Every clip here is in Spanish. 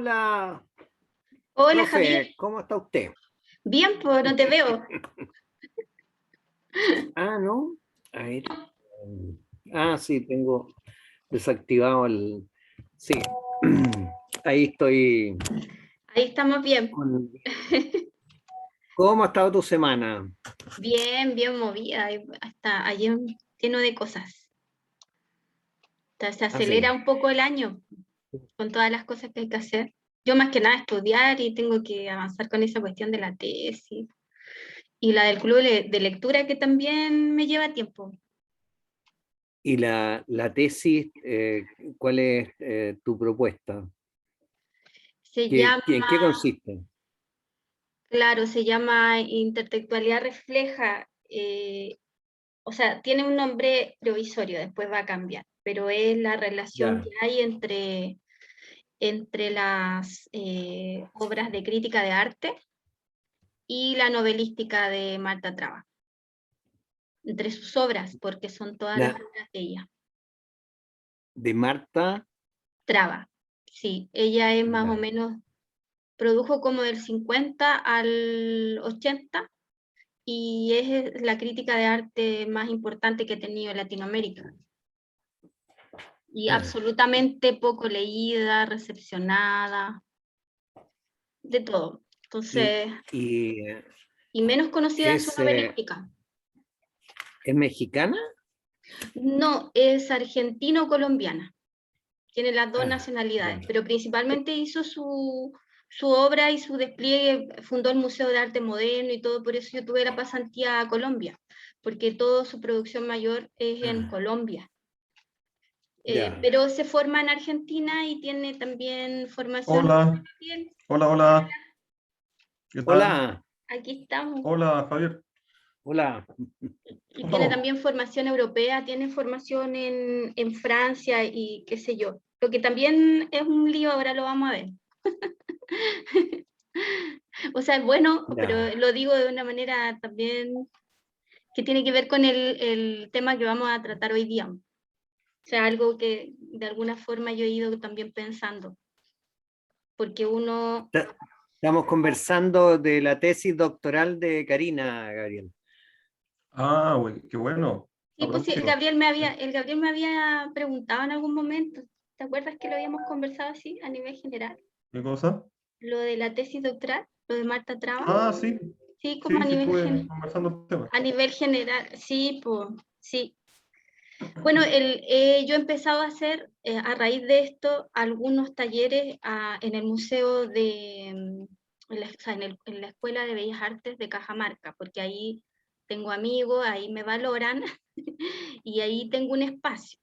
Hola, Hola Javier, profe, ¿cómo está usted? bien, pues no te veo. Ah, ¿no? A ver. Sí, tengo desactivado el... Sí, ahí estoy Ahí estamos bien. con... ¿Cómo ha estado tu semana? Bien, bien movida, hasta ayer lleno de cosas. Se Ah, sí. acelera un poco el año con todas las cosas que hay que hacer. Yo más que nada estudiar y tengo que avanzar con esa cuestión de la tesis y la del club de lectura que también me lleva tiempo. ¿Y la tesis, cuál es tu propuesta? Se llama, ¿En qué consiste? claro, se llama Intertextualidad Refleja, o sea, tiene un nombre provisorio, después va a cambiar, pero es la relación Ya, que hay entre las obras de crítica de arte y la novelística de Marta Traba, entre sus obras, porque son todas las la obras de ella. de Marta. Traba, sí, ella es más o Ya, menos, produjo como del 50 al 80 y es la crítica de arte más importante que ha tenido Latinoamérica. Y ah, absolutamente poco leída, recepcionada, de todo. y, Entonces, y y menos conocida en su es, novelística. ¿es mexicana? No, es argentino-colombiana. Tiene las dos Ah, nacionalidades, ya. pero principalmente hizo su obra y su despliegue, fundó el Museo de Arte Moderno y todo, por eso yo tuve la pasantía a Colombia, porque toda su producción mayor es en Ah, Colombia. ya. Pero se forma en Argentina y tiene también formación. Hola, hola, hola, ¿qué tal? Hola, Aquí estamos. Hola, Javier, hola. Y ¿cómo tiene estamos? también formación europea, tiene formación en Francia y qué sé yo. Lo que también es un lío, ahora lo vamos a ver. O sea, es bueno, Ya. pero lo digo de una manera también que tiene que ver con el tema que vamos a tratar hoy día. O sea, algo que de alguna forma yo he ido también pensando, porque uno... Ta- Estamos conversando de la tesis doctoral de Karina, Gabriel. Ah, güey, qué bueno, Sí, pues sí, aprovecho. El Gabriel me había preguntado en algún momento, ¿te acuerdas que lo habíamos conversado así a nivel general? ¿Qué cosa? Lo de la tesis doctoral, lo de Marta Traba. Ah, sí, Sí, como sí, sí, estuve conversando el tema. a nivel general, sí, pues, sí. Bueno, yo he empezado a hacer, a raíz de esto, algunos talleres en el museo o sea, en la Escuela de Bellas Artes de Cajamarca, porque ahí tengo amigos, ahí me valoran y ahí tengo un espacio.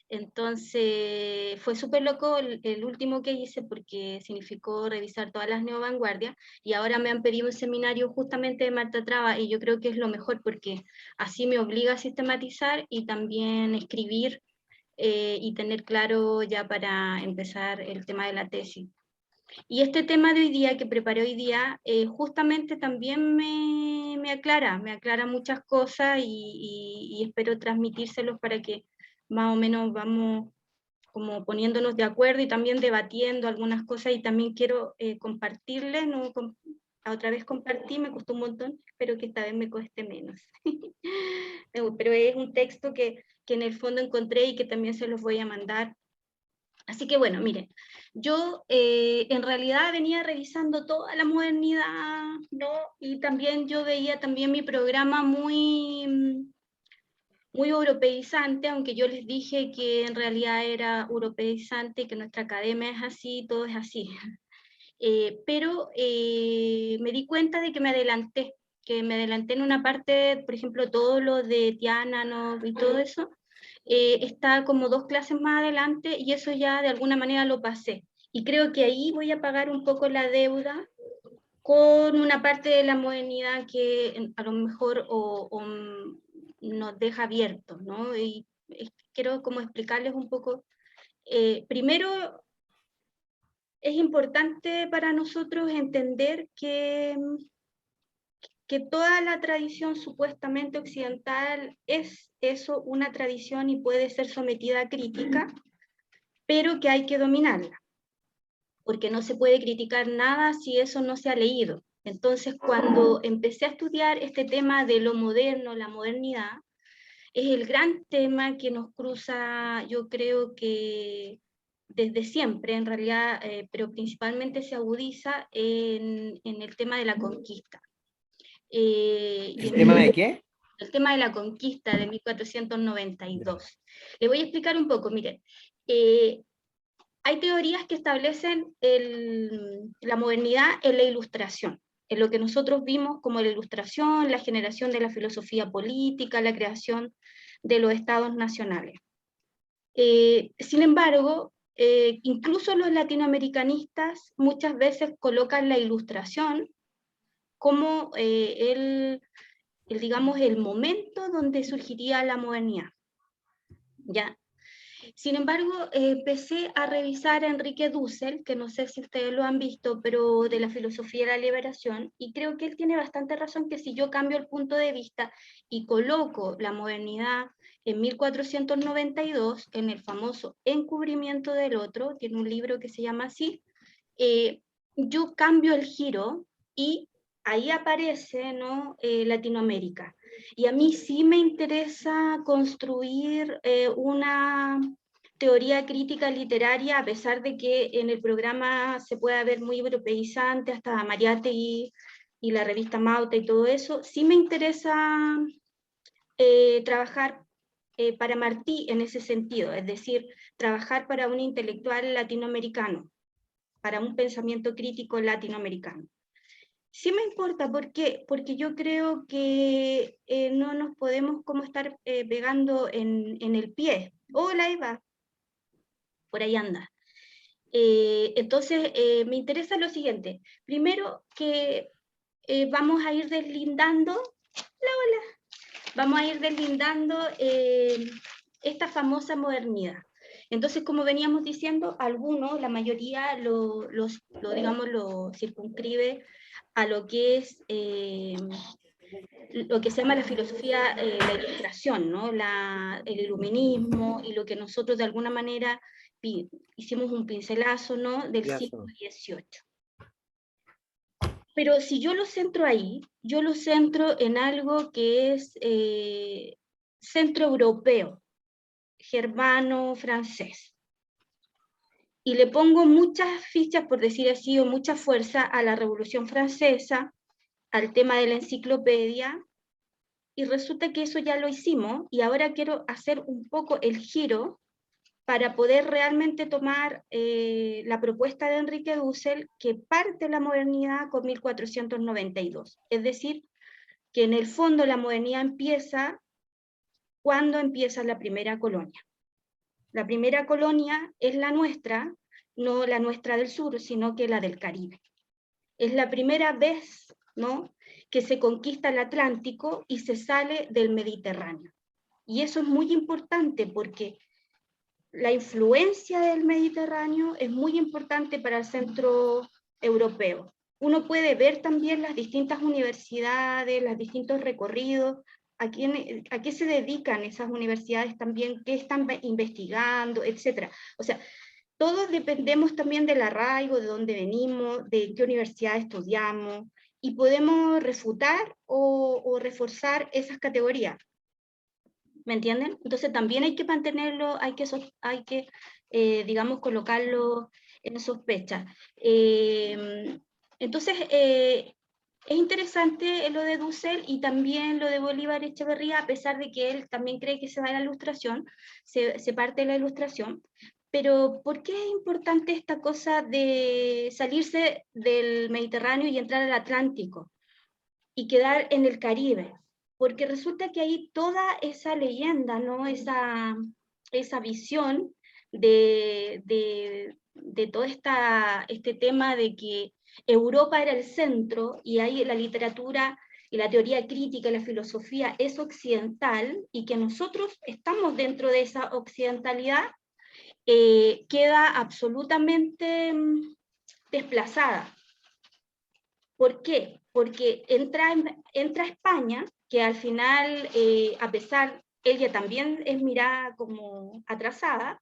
Entonces, fue súper loco el último que hice porque significó revisar todas las neovanguardias y ahora me han pedido un seminario justamente de Marta Traba y yo creo que es lo mejor porque así me obliga a sistematizar y también escribir y tener claro ya para empezar el tema de la tesis. Y este tema de hoy día, que preparé hoy día, justamente también me aclara muchas cosas y espero transmitírselos para que más o menos vamos como poniéndonos de acuerdo y también debatiendo algunas cosas y también quiero compartirles, no, la otra vez compartí, me costó un montón, espero que esta vez me cueste menos. Pero es un texto que en el fondo encontré y que también se los voy a mandar. Así que bueno, miren, yo en realidad venía revisando toda la modernidad, ¿no? Y también yo veía también mi programa muy europeizante, aunque yo les dije que en realidad era europeizante, que nuestra academia es así, todo es así. Pero me di cuenta de que me adelanté en una parte, por ejemplo, todo lo de Tiananov y todo eso, está como 2 clases más adelante y eso ya de alguna manera lo pasé. Y creo que ahí voy a pagar un poco la deuda con una parte de la modernidad que a lo mejor nos deja abiertos, ¿no? Y quiero como explicarles un poco. Primero, es importante para nosotros entender que toda la tradición supuestamente occidental es eso, una tradición y puede ser sometida a crítica, pero que hay que dominarla. porque no se puede criticar nada si eso no se ha leído. Entonces, cuando empecé a estudiar este tema de lo moderno, la modernidad, es el gran tema que nos cruza, yo creo que desde siempre, en realidad, pero principalmente se agudiza en el tema de la conquista. ¿El tema de qué? El tema de la conquista de 1492. Le voy a explicar un poco, miren. Hay teorías que establecen la modernidad en la Ilustración, en lo que nosotros vimos como la Ilustración, la generación de la filosofía política, la creación de los estados nacionales. Sin embargo, incluso los latinoamericanistas muchas veces colocan la Ilustración como digamos, el momento donde surgiría la modernidad. ¿Ya? Sin embargo, empecé a revisar a Enrique Dussel, que no sé si ustedes lo han visto, pero de la filosofía de la liberación, y creo que él tiene bastante razón que si yo cambio el punto de vista y coloco la modernidad en 1492, en el famoso Encubrimiento del Otro, tiene un libro que se llama así, yo cambio el giro y ahí aparece, ¿no? Latinoamérica. Y a mí sí me interesa construir una teoría crítica literaria, a pesar de que en el programa se pueda ver muy europeizante, hasta Mariátegui y la revista Mauta y todo eso, sí me interesa trabajar para Martí en ese sentido, es decir, trabajar para un intelectual latinoamericano, para un pensamiento crítico latinoamericano. Sí me importa, ¿por qué? Porque yo creo que no nos podemos como estar pegando en el pie. Hola Eva, por ahí anda. Entonces, me interesa lo siguiente. Primero que vamos a ir deslindando, vamos a ir deslindando esta famosa modernidad. Entonces, como veníamos diciendo, algunos, la mayoría, digamos, lo circunscribe a lo que es lo que se llama la filosofía, la ilustración, ¿no? El iluminismo y lo que nosotros de alguna manera hicimos un pincelazo, ¿no? Del siglo XVIII. Pero si yo lo centro ahí, yo lo centro en algo que es centro europeo, germano, francés. Y le pongo muchas fichas, por decir así, o mucha fuerza a la Revolución Francesa, al tema de la enciclopedia, y resulta que eso ya lo hicimos, y ahora quiero hacer un poco el giro para poder realmente tomar la propuesta de Enrique Dussel, que parte la modernidad con 1492. Es decir, que en el fondo la modernidad empieza cuando empieza la primera colonia. La primera colonia es la nuestra, no la nuestra del sur, sino que la del Caribe. Es la primera vez, ¿no?, que se conquista el Atlántico y se sale del Mediterráneo. Y eso es muy importante porque la influencia del Mediterráneo es muy importante para el centro europeo. Uno puede ver también las distintas universidades, los distintos recorridos, a qué se dedican esas universidades también, qué están investigando, etc. O sea, todos dependemos también del arraigo, de dónde venimos, de qué universidad estudiamos, y podemos refutar o reforzar esas categorías. ¿Me entienden? Entonces también hay que mantenerlo, hay que digamos, colocarlo en sospecha. Entonces, es interesante lo de Dussel y también lo de Bolívar Echeverría, a pesar de que él también cree que se va a la ilustración, se parte de la ilustración. Pero, ¿por qué es importante esta cosa de salirse del Mediterráneo y entrar al Atlántico y quedar en el Caribe? Porque resulta que hay toda esa leyenda, ¿no? Esa visión de todo este tema de que Europa era el centro y ahí la literatura y la teoría crítica y la filosofía es occidental y que nosotros estamos dentro de esa occidentalidad, queda absolutamente desplazada. ¿Por qué? Porque entra España, que al final, a pesar, ella también es mirada como atrasada,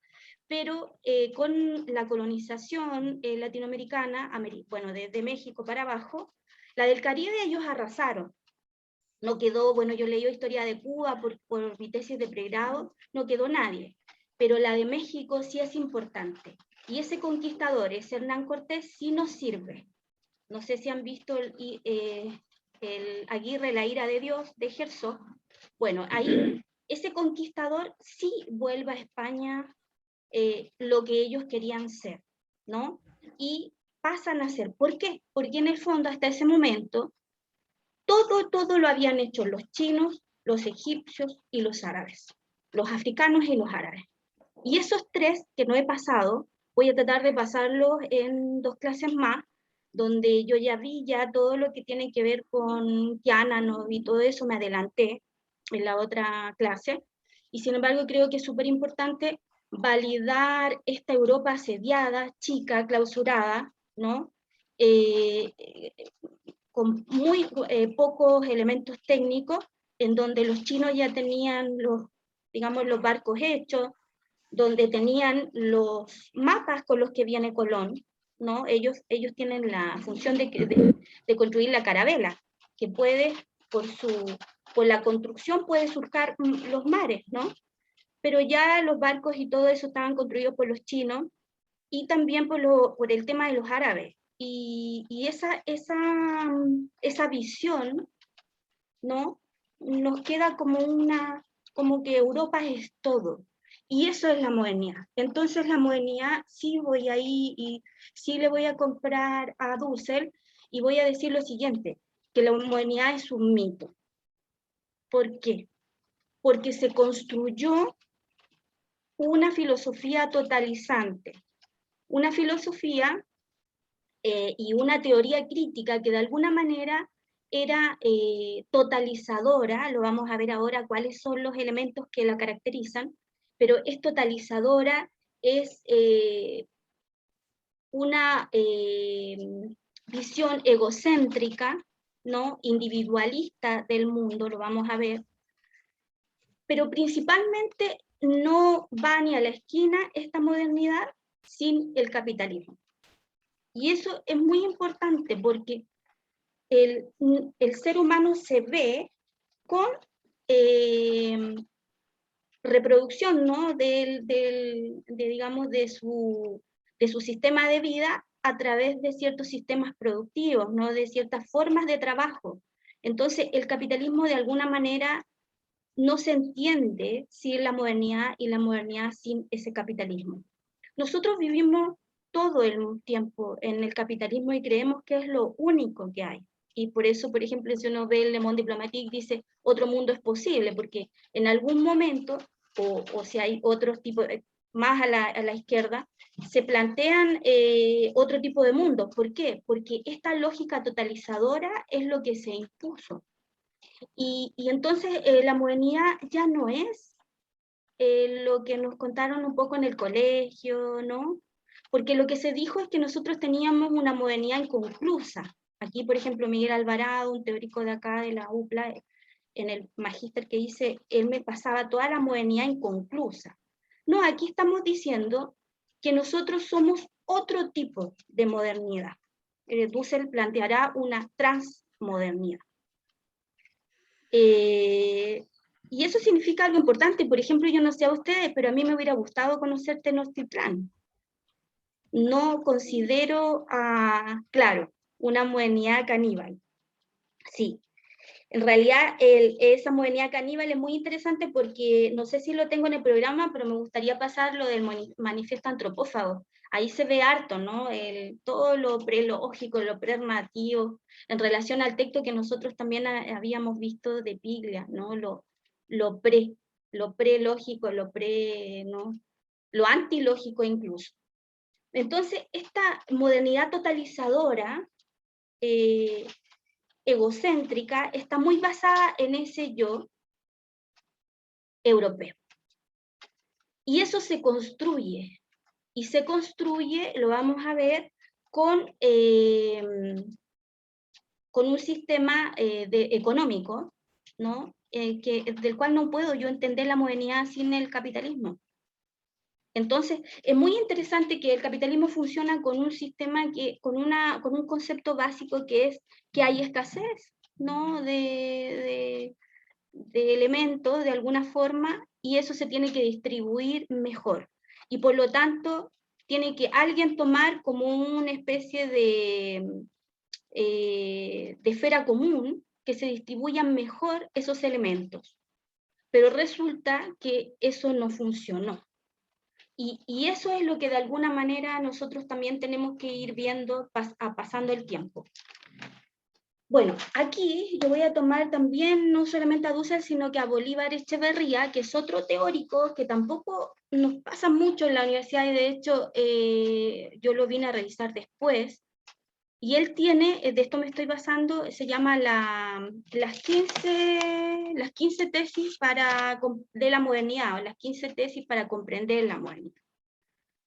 pero con la colonización latinoamericana, bueno, desde México para abajo, la del Caribe ellos arrasaron. No quedó, bueno, yo leí historia de Cuba por mi tesis de pregrado, no quedó nadie, pero la de México sí es importante. Y ese conquistador, ese Hernán Cortés, sí nos sirve. No sé si han visto el Aguirre, la ira de Dios, de Herzog. Bueno, ahí ese conquistador sí vuelve a España lo que ellos querían ser, ¿no? Y pasan a ser. ¿Por qué? Porque en el fondo, hasta ese momento, todo lo habían hecho los chinos, los egipcios y los árabes, los africanos y los árabes. Y esos tres que no he pasado, voy a tratar de pasarlos en 2 clases más, donde yo ya vi ya todo lo que tiene que ver con Tiananmen y todo eso, me adelanté en la otra clase, y sin embargo creo que es súper importante validar esta Europa asediada, chica, clausurada, ¿no? Con muy pocos elementos técnicos, en donde los chinos ya tenían digamos, los barcos hechos, donde tenían los mapas con los que viene Colón, ¿no? Ellos tienen la función de construir la carabela, que puede, por la construcción puede surcar los mares, ¿no? Pero ya los barcos y todo eso estaban construidos por los chinos, y también por el tema de los árabes. Y esa visión, ¿no? Nos queda como que Europa es todo. Y eso es la modernidad. Entonces la modernidad, sí voy ahí y sí le voy a comprar a Dussel y voy a decir lo siguiente, que la modernidad es un mito. ¿Por qué? Porque se construyó una filosofía totalizante, una filosofía y una teoría crítica que de alguna manera era totalizadora, lo vamos a ver ahora cuáles son los elementos que la caracterizan, pero es totalizadora, es una visión egocéntrica, ¿no? Individualista del mundo, lo vamos a ver, pero principalmente no va ni a la esquina esta modernidad sin el capitalismo. Y eso es muy importante porque el ser humano se ve con reproducción, ¿no? Digamos, de su sistema de vida a través de ciertos sistemas productivos, ¿no? De ciertas formas de trabajo. Entonces, el capitalismo de alguna manera no se entiende sin la modernidad y la modernidad sin ese capitalismo. Nosotros vivimos todo el tiempo en el capitalismo y creemos que es lo único que hay. Y por eso, por ejemplo, si uno ve el Le Monde Diplomatique, dice otro mundo es posible, porque en algún momento, o si hay otros tipos, más a la izquierda, se plantean otro tipo de mundo. ¿Por qué? Porque esta lógica totalizadora es lo que se impuso. Y entonces la modernidad ya no es lo que nos contaron un poco en el colegio, ¿no? Porque lo que se dijo es que nosotros teníamos una modernidad inconclusa. Aquí, por ejemplo, Miguel Alvarado, un teórico de acá de la UPLA, en el magíster que dice, él me pasaba toda la modernidad inconclusa. No, aquí estamos diciendo que nosotros somos otro tipo de modernidad. Dussel planteará una transmodernidad. Y eso significa algo importante. Por ejemplo, yo no sé a ustedes, pero a mí me hubiera gustado conocer Tenochtitlán. No considero, claro, una modernidad caníbal. Sí, en realidad esa modernidad caníbal es muy interesante porque, no sé si lo tengo en el programa, pero me gustaría pasar lo del manifiesto antropófago. Ahí se ve harto, ¿no? Todo lo prelógico, lo prernativo, en relación al texto que nosotros también habíamos visto de Piglia, ¿no? Lo prelógico, ¿no? Lo antilógico incluso. Entonces, esta modernidad totalizadora, egocéntrica, está muy basada en ese yo europeo. Y eso se construye, y se construye, lo vamos a ver, con un sistema económico, ¿no? Del cual no puedo yo entender la modernidad sin el capitalismo. Entonces, es muy interesante que el capitalismo funciona con un sistema, con un concepto básico que es que hay escasez, ¿no? de elementos de alguna forma, y eso se tiene que distribuir mejor. Y por lo tanto, tiene que alguien tomar como una especie de esfera común que se distribuyan mejor esos elementos. Pero resulta que eso no funcionó. Y eso es lo que de alguna manera nosotros también tenemos que ir viendo pasando el tiempo. Bueno, aquí yo voy a tomar también no solamente a Dussel, sino que a Bolívar Echeverría, que es otro teórico que tampoco nos pasa mucho en la universidad, y de hecho yo lo vine a revisar después, y él tiene, de esto me estoy basando, se llama las 15 tesis de la modernidad, o las 15 tesis para comprender la modernidad.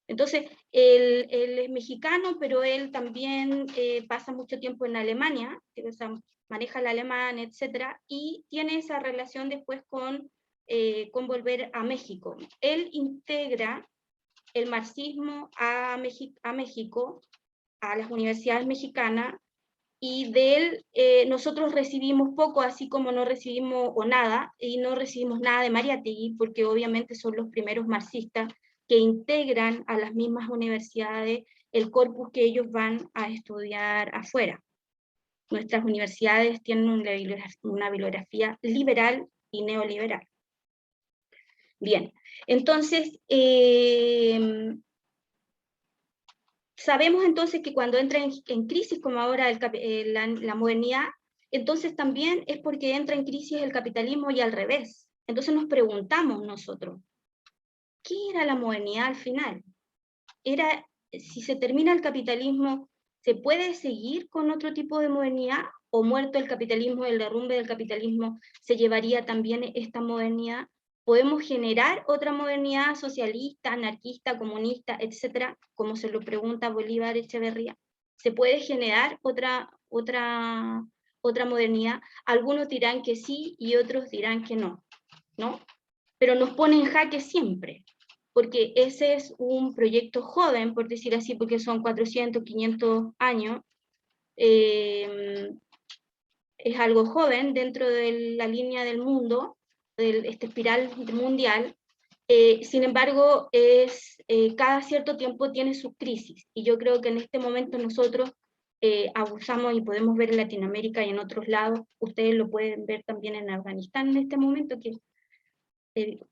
Entonces, él es mexicano, pero él también pasa mucho tiempo en Alemania, o sea, maneja el alemán, etc., y tiene esa relación después con volver a México. Él integra el marxismo a México, a las universidades mexicanas, y de él nosotros recibimos poco, así como no recibimos o nada, y no recibimos nada de Mariátegui, porque obviamente son los primeros marxistas que integran a las mismas universidades el corpus que ellos van a estudiar afuera. Nuestras universidades tienen una bibliografía liberal y neoliberal. Bien, entonces, sabemos entonces que cuando entra en crisis, como ahora la modernidad, entonces también es porque entra en crisis el capitalismo y al revés. Entonces nos preguntamos nosotros, ¿qué era la modernidad al final? Si se termina el capitalismo, ¿se puede seguir con otro tipo de modernidad? ¿O muerto el capitalismo, el derrumbe del capitalismo, se llevaría también esta modernidad? ¿Podemos generar otra modernidad socialista, anarquista, comunista, etcétera, como se lo pregunta Bolívar Echeverría? ¿Se puede generar otra modernidad? Algunos dirán que sí y otros dirán que no, ¿no? Pero nos pone en jaque siempre, porque ese es un proyecto joven, por decir así, porque son 400, 500 años, es algo joven dentro de la línea del mundo, de esta espiral mundial. Sin embargo, cada cierto tiempo tiene su crisis, y yo creo que en este momento nosotros abusamos, y podemos ver en Latinoamérica y en otros lados, ustedes lo pueden ver también en Afganistán en este momento, que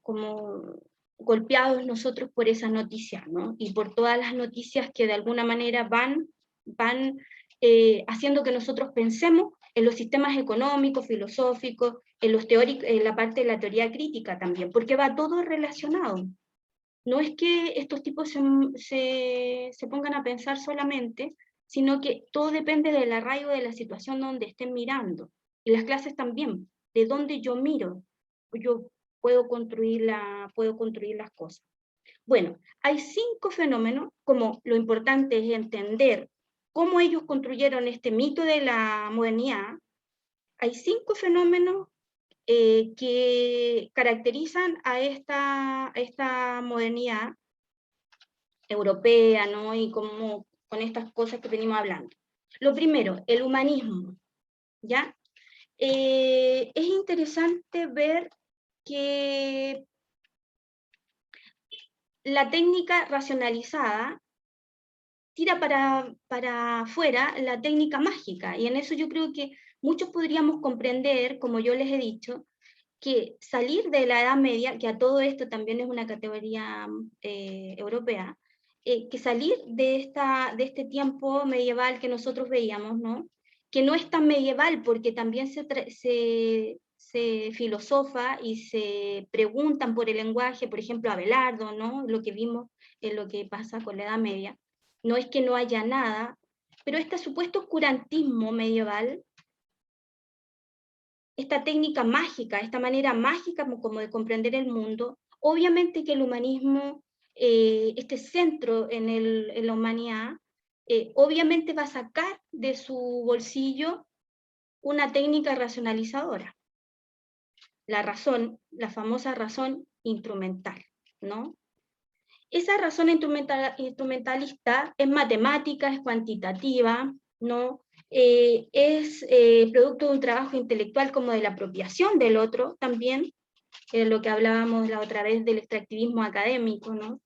como golpeados nosotros por esas noticias, ¿no? Y por todas las noticias que de alguna manera van haciendo que nosotros pensemos en los sistemas económicos, filosóficos, en los teóricos, en la parte de la teoría crítica también, porque va todo relacionado. No es que estos tipos se pongan a pensar solamente, sino que todo depende del arraigo de la situación donde estén mirando. Y las clases también, de dónde yo miro, yo puedo construir las cosas. Bueno, hay 5 fenómenos, como lo importante es entender cómo ellos construyeron este mito de la modernidad. Hay 5 fenómenos que caracterizan a esta modernidad europea, ¿no? Y como con estas cosas que venimos hablando. Lo primero, el humanismo, ¿ya? Es interesante ver que la técnica racionalizada tira para afuera la técnica mágica, y en eso yo creo que muchos podríamos comprender, como yo les he dicho, que salir de la Edad Media, que a todo esto también es una categoría europea, que salir de este tiempo medieval que nosotros veíamos, ¿no? Que no es tan medieval, porque también se filosofa y se preguntan por el lenguaje, por ejemplo, Abelardo, ¿no? Lo que vimos en lo que pasa con la Edad Media. No es que no haya nada, pero este supuesto oscurantismo medieval, esta técnica mágica, esta manera mágica como de comprender el mundo, obviamente que el humanismo, este centro en la humanidad, obviamente va a sacar de su bolsillo una técnica racionalizadora. La razón, la famosa razón instrumental, ¿no? esa razón instrumentalista es matemática, es cuantitativa, ¿no? Es producto de un trabajo intelectual como de la apropiación del otro también, lo que hablábamos la otra vez del extractivismo académico, ¿no?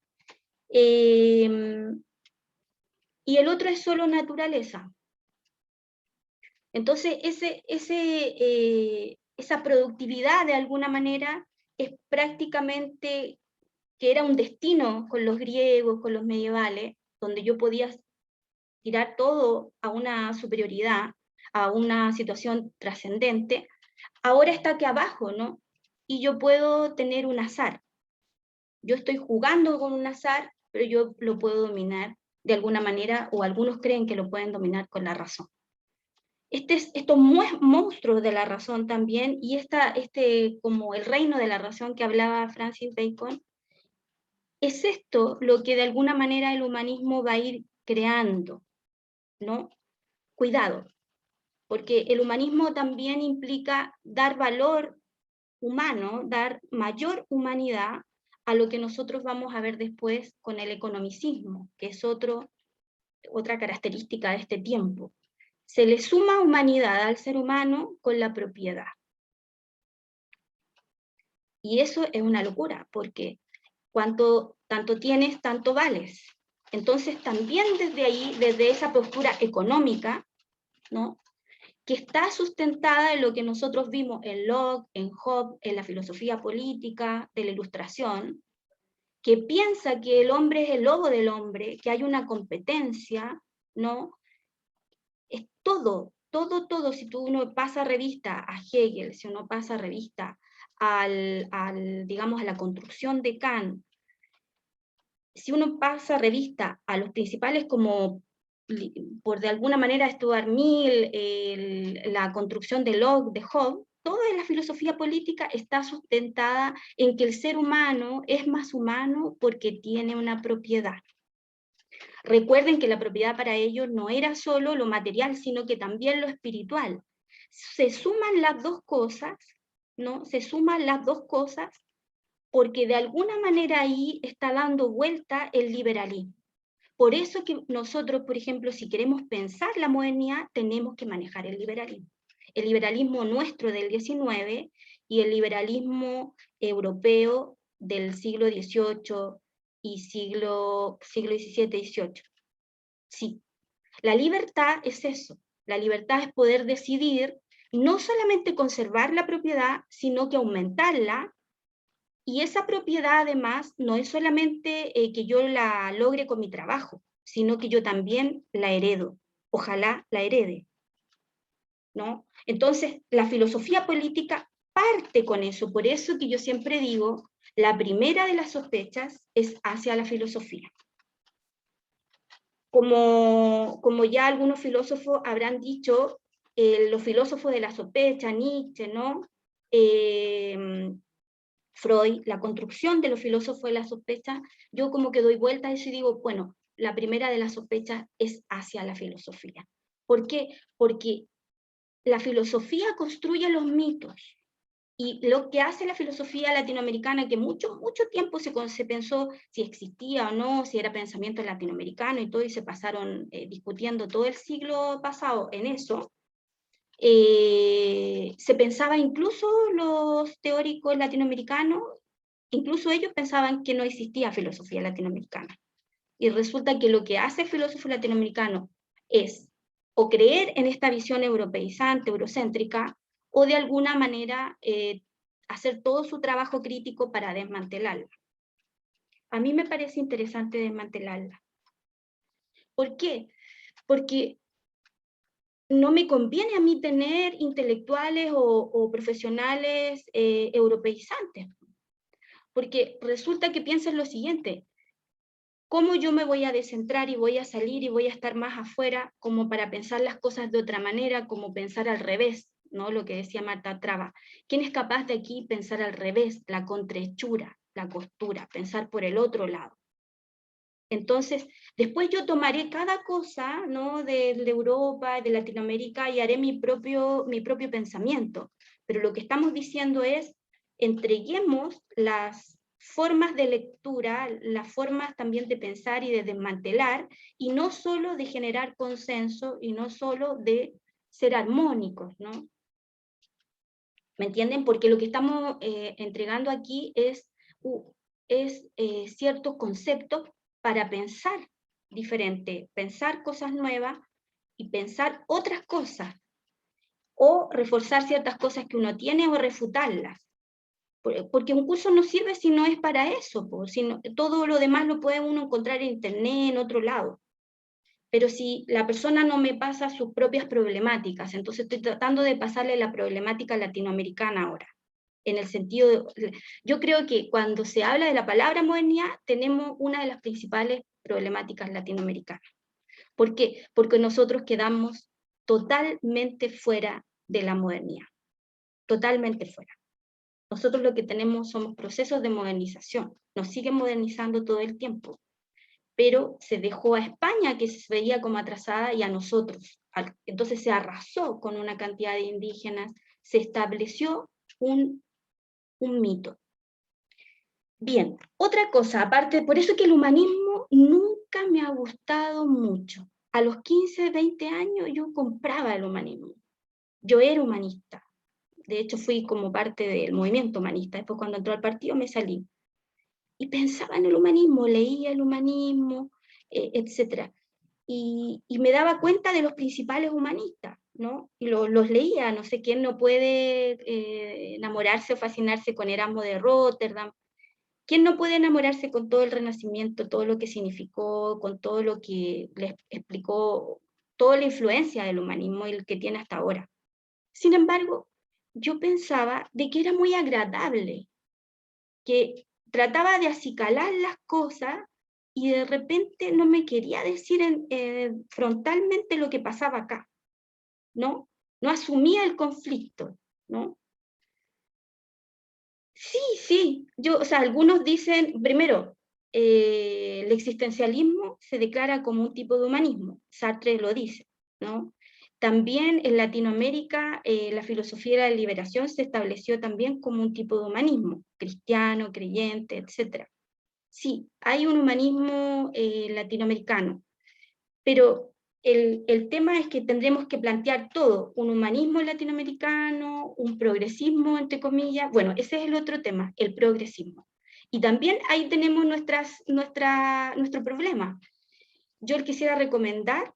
Y el otro es solo naturaleza. Entonces, esa productividad de alguna manera es prácticamente que era un destino con los griegos, con los medievales, donde yo podía tirar todo a una superioridad, a una situación trascendente, ahora está aquí abajo, ¿no? Y yo puedo tener un azar. Yo estoy jugando con un azar, pero yo lo puedo dominar de alguna manera, o algunos creen que lo pueden dominar con la razón. Estos monstruos de la razón también, y como el reino de la razón que hablaba Francis Bacon, es esto lo que de alguna manera el humanismo va a ir creando, ¿no? Cuidado, porque el humanismo también implica dar valor humano, dar mayor humanidad a lo que nosotros vamos a ver después con el economicismo, que es otra característica de este tiempo. Se le suma humanidad al ser humano con la propiedad. Y eso es una locura, porque tanto tienes, tanto vales. Entonces también desde ahí, desde esa postura económica, ¿no? Que está sustentada en lo que nosotros vimos en Locke, en Hobbes, en la filosofía política de la Ilustración, que piensa que el hombre es el lobo del hombre, que hay una competencia, ¿no? Es todo, si uno pasa revista a Hegel, si uno pasa revista digamos, a la construcción de Kant, si uno pasa revista a los principales como, por de alguna manera, Stuart Mill, la construcción de Locke, de Hobbes, toda la filosofía política está sustentada en que el ser humano es más humano porque tiene una propiedad. Recuerden que la propiedad para ellos no era solo lo material, sino que también lo espiritual. Se suman las dos cosas, ¿no? Se suman las dos cosas porque de alguna manera ahí está dando vuelta el liberalismo. Por eso que nosotros, por ejemplo, si queremos pensar la modernidad, tenemos que manejar el liberalismo. El liberalismo nuestro del XIX y el liberalismo europeo del siglo XVIII y siglo XVII-XVIII. Sí, la libertad es eso. La libertad es poder decidir no solamente conservar la propiedad, sino que aumentarla. Y esa propiedad, además, no es solamente que yo la logre con mi trabajo, sino que yo también la heredo. Ojalá la herede, ¿no? Entonces, la filosofía política parte con eso. Por eso que yo siempre digo, la primera de las sospechas es hacia la filosofía. Como ya algunos filósofos habrán dicho, los filósofos de la sospecha, Nietzsche, ¿no? Freud, la construcción de los filósofos de la sospecha, yo como que doy vuelta a eso y digo, bueno, la primera de las sospechas es hacia la filosofía. ¿Por qué? Porque la filosofía construye los mitos, y lo que hace la filosofía latinoamericana, que mucho tiempo se pensó si existía o no, si era pensamiento latinoamericano y todo, y se pasaron discutiendo todo el siglo pasado en eso, se pensaba, incluso los teóricos latinoamericanos, incluso ellos pensaban que no existía filosofía latinoamericana. Y resulta que lo que hace el filósofo latinoamericano es o creer en esta visión europeizante, eurocéntrica, o de alguna manera hacer todo su trabajo crítico para desmantelarla. A mí me parece interesante desmantelarla. ¿Por qué? Porque no me conviene a mí tener intelectuales o profesionales europeizantes, porque resulta que piensan lo siguiente: ¿cómo yo me voy a descentrar y voy a salir y voy a estar más afuera como para pensar las cosas de otra manera, como pensar al revés, ¿no? Lo que decía Marta Traba. ¿Quién es capaz de aquí pensar al revés, la contrahechura, la costura, pensar por el otro lado? Entonces, después yo tomaré cada cosa, ¿no? de Europa, de Latinoamérica, y haré mi propio pensamiento. Pero lo que estamos diciendo es, entreguemos las formas de lectura, las formas también de pensar y de desmantelar, y no solo de generar consenso, y no solo de ser armónicos, ¿no? ¿Me entienden? Porque lo que estamos entregando aquí es ciertos conceptos para pensar diferente, pensar cosas nuevas y pensar otras cosas, o reforzar ciertas cosas que uno tiene o refutarlas. Porque un curso no sirve si no es para eso, todo lo demás lo puede uno encontrar en internet, en otro lado. Pero si la persona no me pasa sus propias problemáticas, entonces estoy tratando de pasarle la problemática latinoamericana ahora. En el sentido yo creo que cuando se habla de la palabra modernidad, tenemos una de las principales problemáticas latinoamericanas. ¿Por qué? Porque nosotros quedamos totalmente fuera de la modernidad. Totalmente fuera. Nosotros lo que tenemos somos procesos de modernización, nos siguen modernizando todo el tiempo, pero se dejó a España, que se veía como atrasada, y a nosotros. Entonces se arrasó con una cantidad de indígenas, se estableció un mito. Bien, otra cosa, aparte, por eso que el humanismo nunca me ha gustado mucho. A los 15, 20 años yo compraba el humanismo. Yo era humanista. De hecho, fui como parte del movimiento humanista. Después, cuando entró al partido, me salí. Y pensaba en el humanismo, leía el humanismo, etc. Y me daba cuenta de los principales humanistas, ¿no? Y los leía. No sé quién no puede enamorarse o fascinarse con Erasmo de Róterdam. ¿Quién no puede enamorarse con todo el Renacimiento, todo lo que significó, con todo lo que les explicó, toda la influencia del humanismo y el que tiene hasta ahora? Sin embargo, yo pensaba de que era muy agradable, que trataba de acicalar las cosas y de repente no me quería decir frontalmente lo que pasaba acá, ¿no? No asumía el conflicto, ¿no? Sí, o sea, algunos dicen, primero, el existencialismo se declara como un tipo de humanismo, Sartre lo dice, ¿no? También en Latinoamérica la filosofía de la liberación se estableció también como un tipo de humanismo, cristiano, creyente, etc. Sí, hay un humanismo latinoamericano, pero el tema es que tendremos que plantear todo, un humanismo latinoamericano, un progresismo, entre comillas. Bueno, ese es el otro tema, el progresismo. Y también ahí tenemos nuestro problema. Yo quisiera recomendar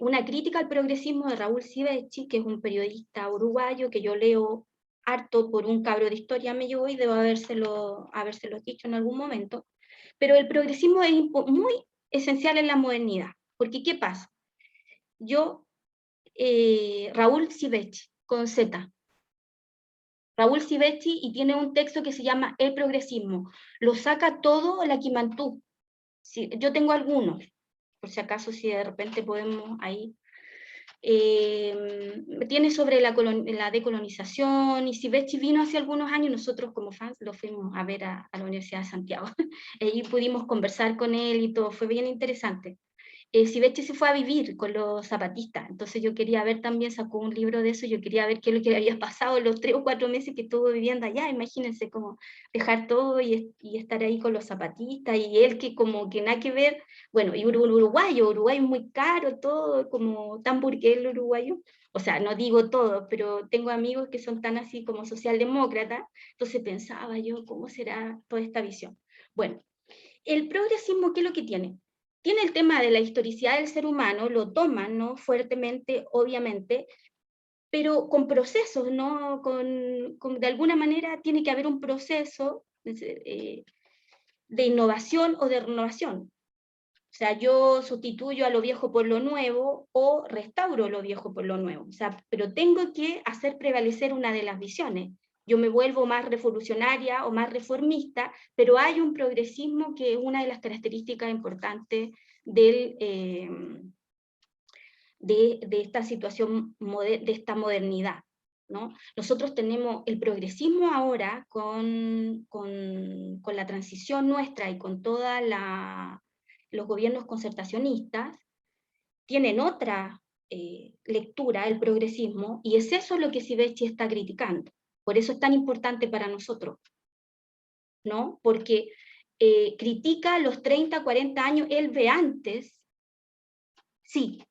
una crítica al progresismo de Raúl Sivechi, que es un periodista uruguayo que yo leo harto por un cabro de historia, me llegó y debo habérselo dicho en algún momento. Pero el progresismo es muy esencial en la modernidad. Porque, ¿qué pasa? Raúl Sivechi, con Z. Raúl Sivechi, y tiene un texto que se llama El progresismo. Lo saca todo la Quimantú. Sí, yo tengo algunos, por si acaso, si de repente podemos ahí. Tiene sobre la decolonización, y Sivechi vino hace algunos años, nosotros como fans lo fuimos a ver a la Universidad de Santiago. Allí pudimos conversar con él y todo, fue bien interesante. Sivechi se fue a vivir con los zapatistas, entonces yo quería ver también, sacó un libro de eso, yo quería ver qué es lo que le había pasado en los 3 o 4 meses que estuvo viviendo allá. Imagínense como dejar todo y estar ahí con los zapatistas, y él que como que nada que ver, bueno, y Uruguay es muy caro, todo como tan burgués el uruguayo, o sea, no digo todo, pero tengo amigos que son tan así como socialdemócratas, entonces pensaba yo, ¿cómo será toda esta visión? Bueno, el progresismo, ¿qué es lo que tiene? Tiene el tema de la historicidad del ser humano, lo toman, ¿no? Fuertemente, obviamente, pero con procesos, ¿no? De alguna manera tiene que haber un proceso de innovación o de renovación. O sea, yo sustituyo a lo viejo por lo nuevo o restauro lo viejo por lo nuevo. O sea, pero tengo que hacer prevalecer una de las visiones. Yo me vuelvo más revolucionaria o más reformista, pero hay un progresismo que es una de las características importantes de esta situación, de esta modernidad, ¿no? Nosotros tenemos el progresismo ahora con la transición nuestra y con toda los gobiernos concertacionistas, tienen otra lectura, el progresismo, y es eso lo que Sivechi está criticando. Por eso es tan importante para nosotros. ¿no? Porque critica los 30, 40 años, él ve antes, sí.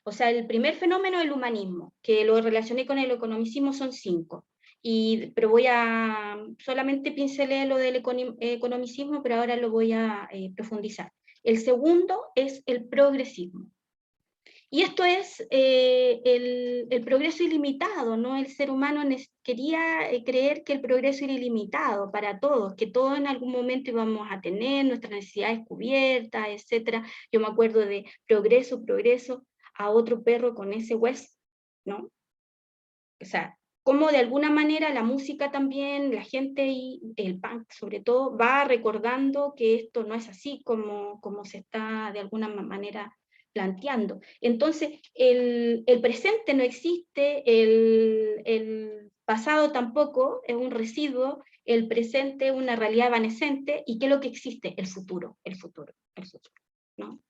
O sea, el primer fenómeno es el humanismo, que lo relacioné con el economicismo, son 5. Pero voy a, solamente pincelé lo del economicismo, pero ahora lo voy a profundizar. El segundo es el progresismo. Y esto es el progreso ilimitado, ¿no? El ser humano quería creer que el progreso era ilimitado para todos, que todos en algún momento íbamos a tener nuestras necesidades cubiertas, etc. Yo me acuerdo de progreso, a otro perro con ese hueso, ¿no? O sea, como de alguna manera la música también, la gente y el punk sobre todo, va recordando que esto no es así como se está de alguna manera planteando. Entonces, el presente no existe, el pasado tampoco, es un residuo, el presente es una realidad evanescente, ¿y qué es lo que existe? El futuro, ¿no?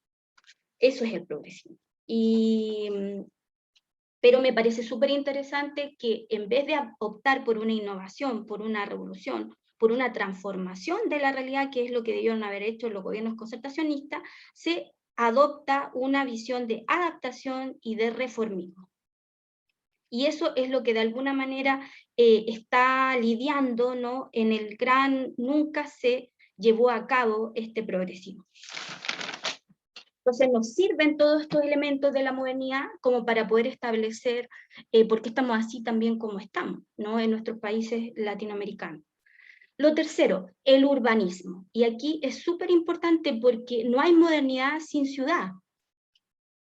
Eso es el progresismo. Pero me parece súper interesante que en vez de optar por una innovación, por una revolución, por una transformación de la realidad, que es lo que debieron haber hecho los gobiernos concertacionistas, se adopta una visión de adaptación y de reformismo. Y eso es lo que de alguna manera está lidiando, ¿no? En el gran nunca se llevó a cabo este progresismo. Entonces nos sirven todos estos elementos de la modernidad como para poder establecer por qué estamos así también como estamos, ¿no? En nuestros países latinoamericanos. Lo tercero, el urbanismo. Y aquí es súper importante porque no hay modernidad sin ciudad,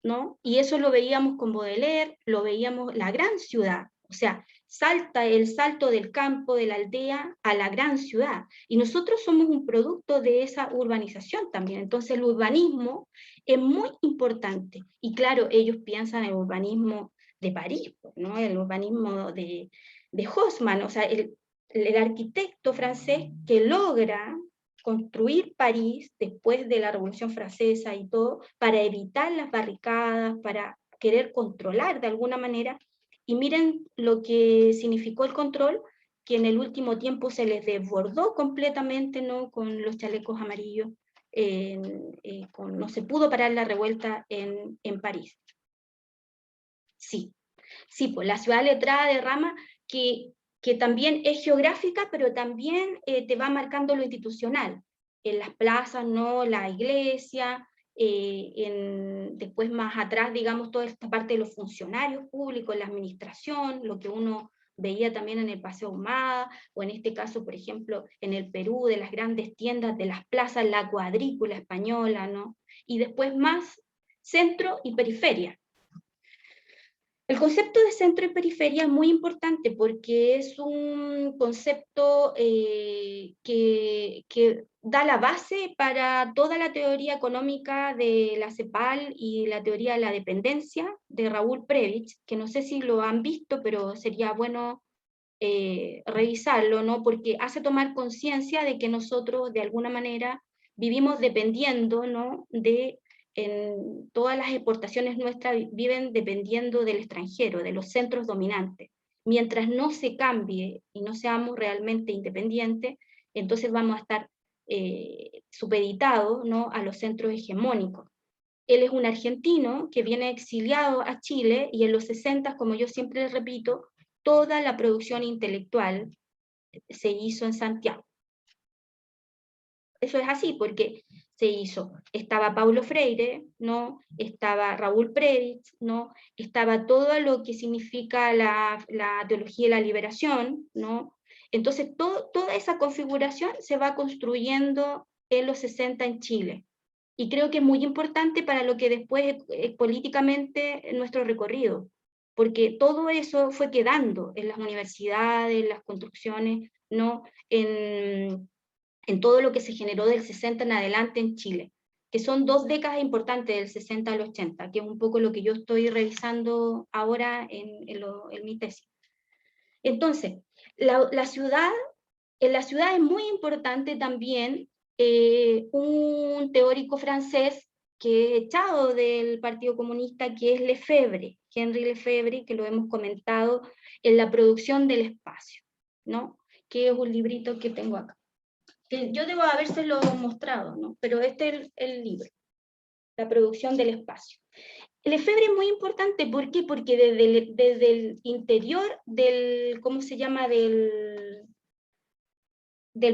¿no? Y eso lo veíamos con Baudelaire, lo veíamos la gran ciudad, o sea, salta el salto del campo, de la aldea, a la gran ciudad. Y nosotros somos un producto de esa urbanización también. Entonces el urbanismo es muy importante. Y claro, ellos piensan en el urbanismo de París, ¿no? El urbanismo de Haussmann, o sea, el arquitecto francés que logra construir París después de la Revolución Francesa y todo, para evitar las barricadas, para querer controlar de alguna manera. Y miren lo que significó el control, que en el último tiempo se les desbordó completamente, ¿no? Con los chalecos amarillos, no se pudo parar la revuelta en París. Sí, pues la ciudad letrada de Rama, que también es geográfica, pero también te va marcando lo institucional. En las plazas, ¿no? La iglesia, después más atrás, digamos, toda esta parte de los funcionarios públicos, la administración, lo que uno veía también en el Paseo Ahumada, o en este caso, por ejemplo, en el Perú, de las grandes tiendas, de las plazas, la cuadrícula española, ¿no? Y después más centro y periferia. El concepto de centro y periferia es muy importante porque es un concepto que da la base para toda la teoría económica de la CEPAL y la teoría de la dependencia de Raúl Prebisch, que no sé si lo han visto, pero sería bueno revisarlo, ¿no? Porque hace tomar conciencia de que nosotros de alguna manera vivimos dependiendo, ¿no? En todas las exportaciones nuestras viven dependiendo del extranjero, de los centros dominantes. Mientras no se cambie y no seamos realmente independientes, entonces vamos a estar supeditados, ¿no? A los centros hegemónicos. Él es un argentino que viene exiliado a Chile y en los 60, como yo siempre les repito, toda la producción intelectual se hizo en Santiago. Eso es así, porque estaba Paulo Freire, ¿no? Estaba Raúl Prebisch, ¿no? Estaba todo lo que significa la teología de la liberación, ¿no? Entonces, toda esa configuración se va construyendo en los 60 en Chile. Y creo que es muy importante para lo que después es políticamente nuestro recorrido, porque todo eso fue quedando en las universidades, en las construcciones, ¿no? En todo lo que se generó del 60 en adelante en Chile, que son 2 décadas importantes, del 60 al 80, que es un poco lo que yo estoy revisando ahora en mi tesis. Entonces, la ciudad es muy importante también un teórico francés que es echado del Partido Comunista, que es Lefebvre, Henri Lefebvre, que lo hemos comentado en La producción del espacio, ¿no? Que es un librito que tengo acá. que yo debo habérselo mostrado, ¿no? Pero este es el libro, La producción del espacio. El Lefebvre es muy importante, ¿por qué? Porque desde el interior del, ¿cómo se llama?, del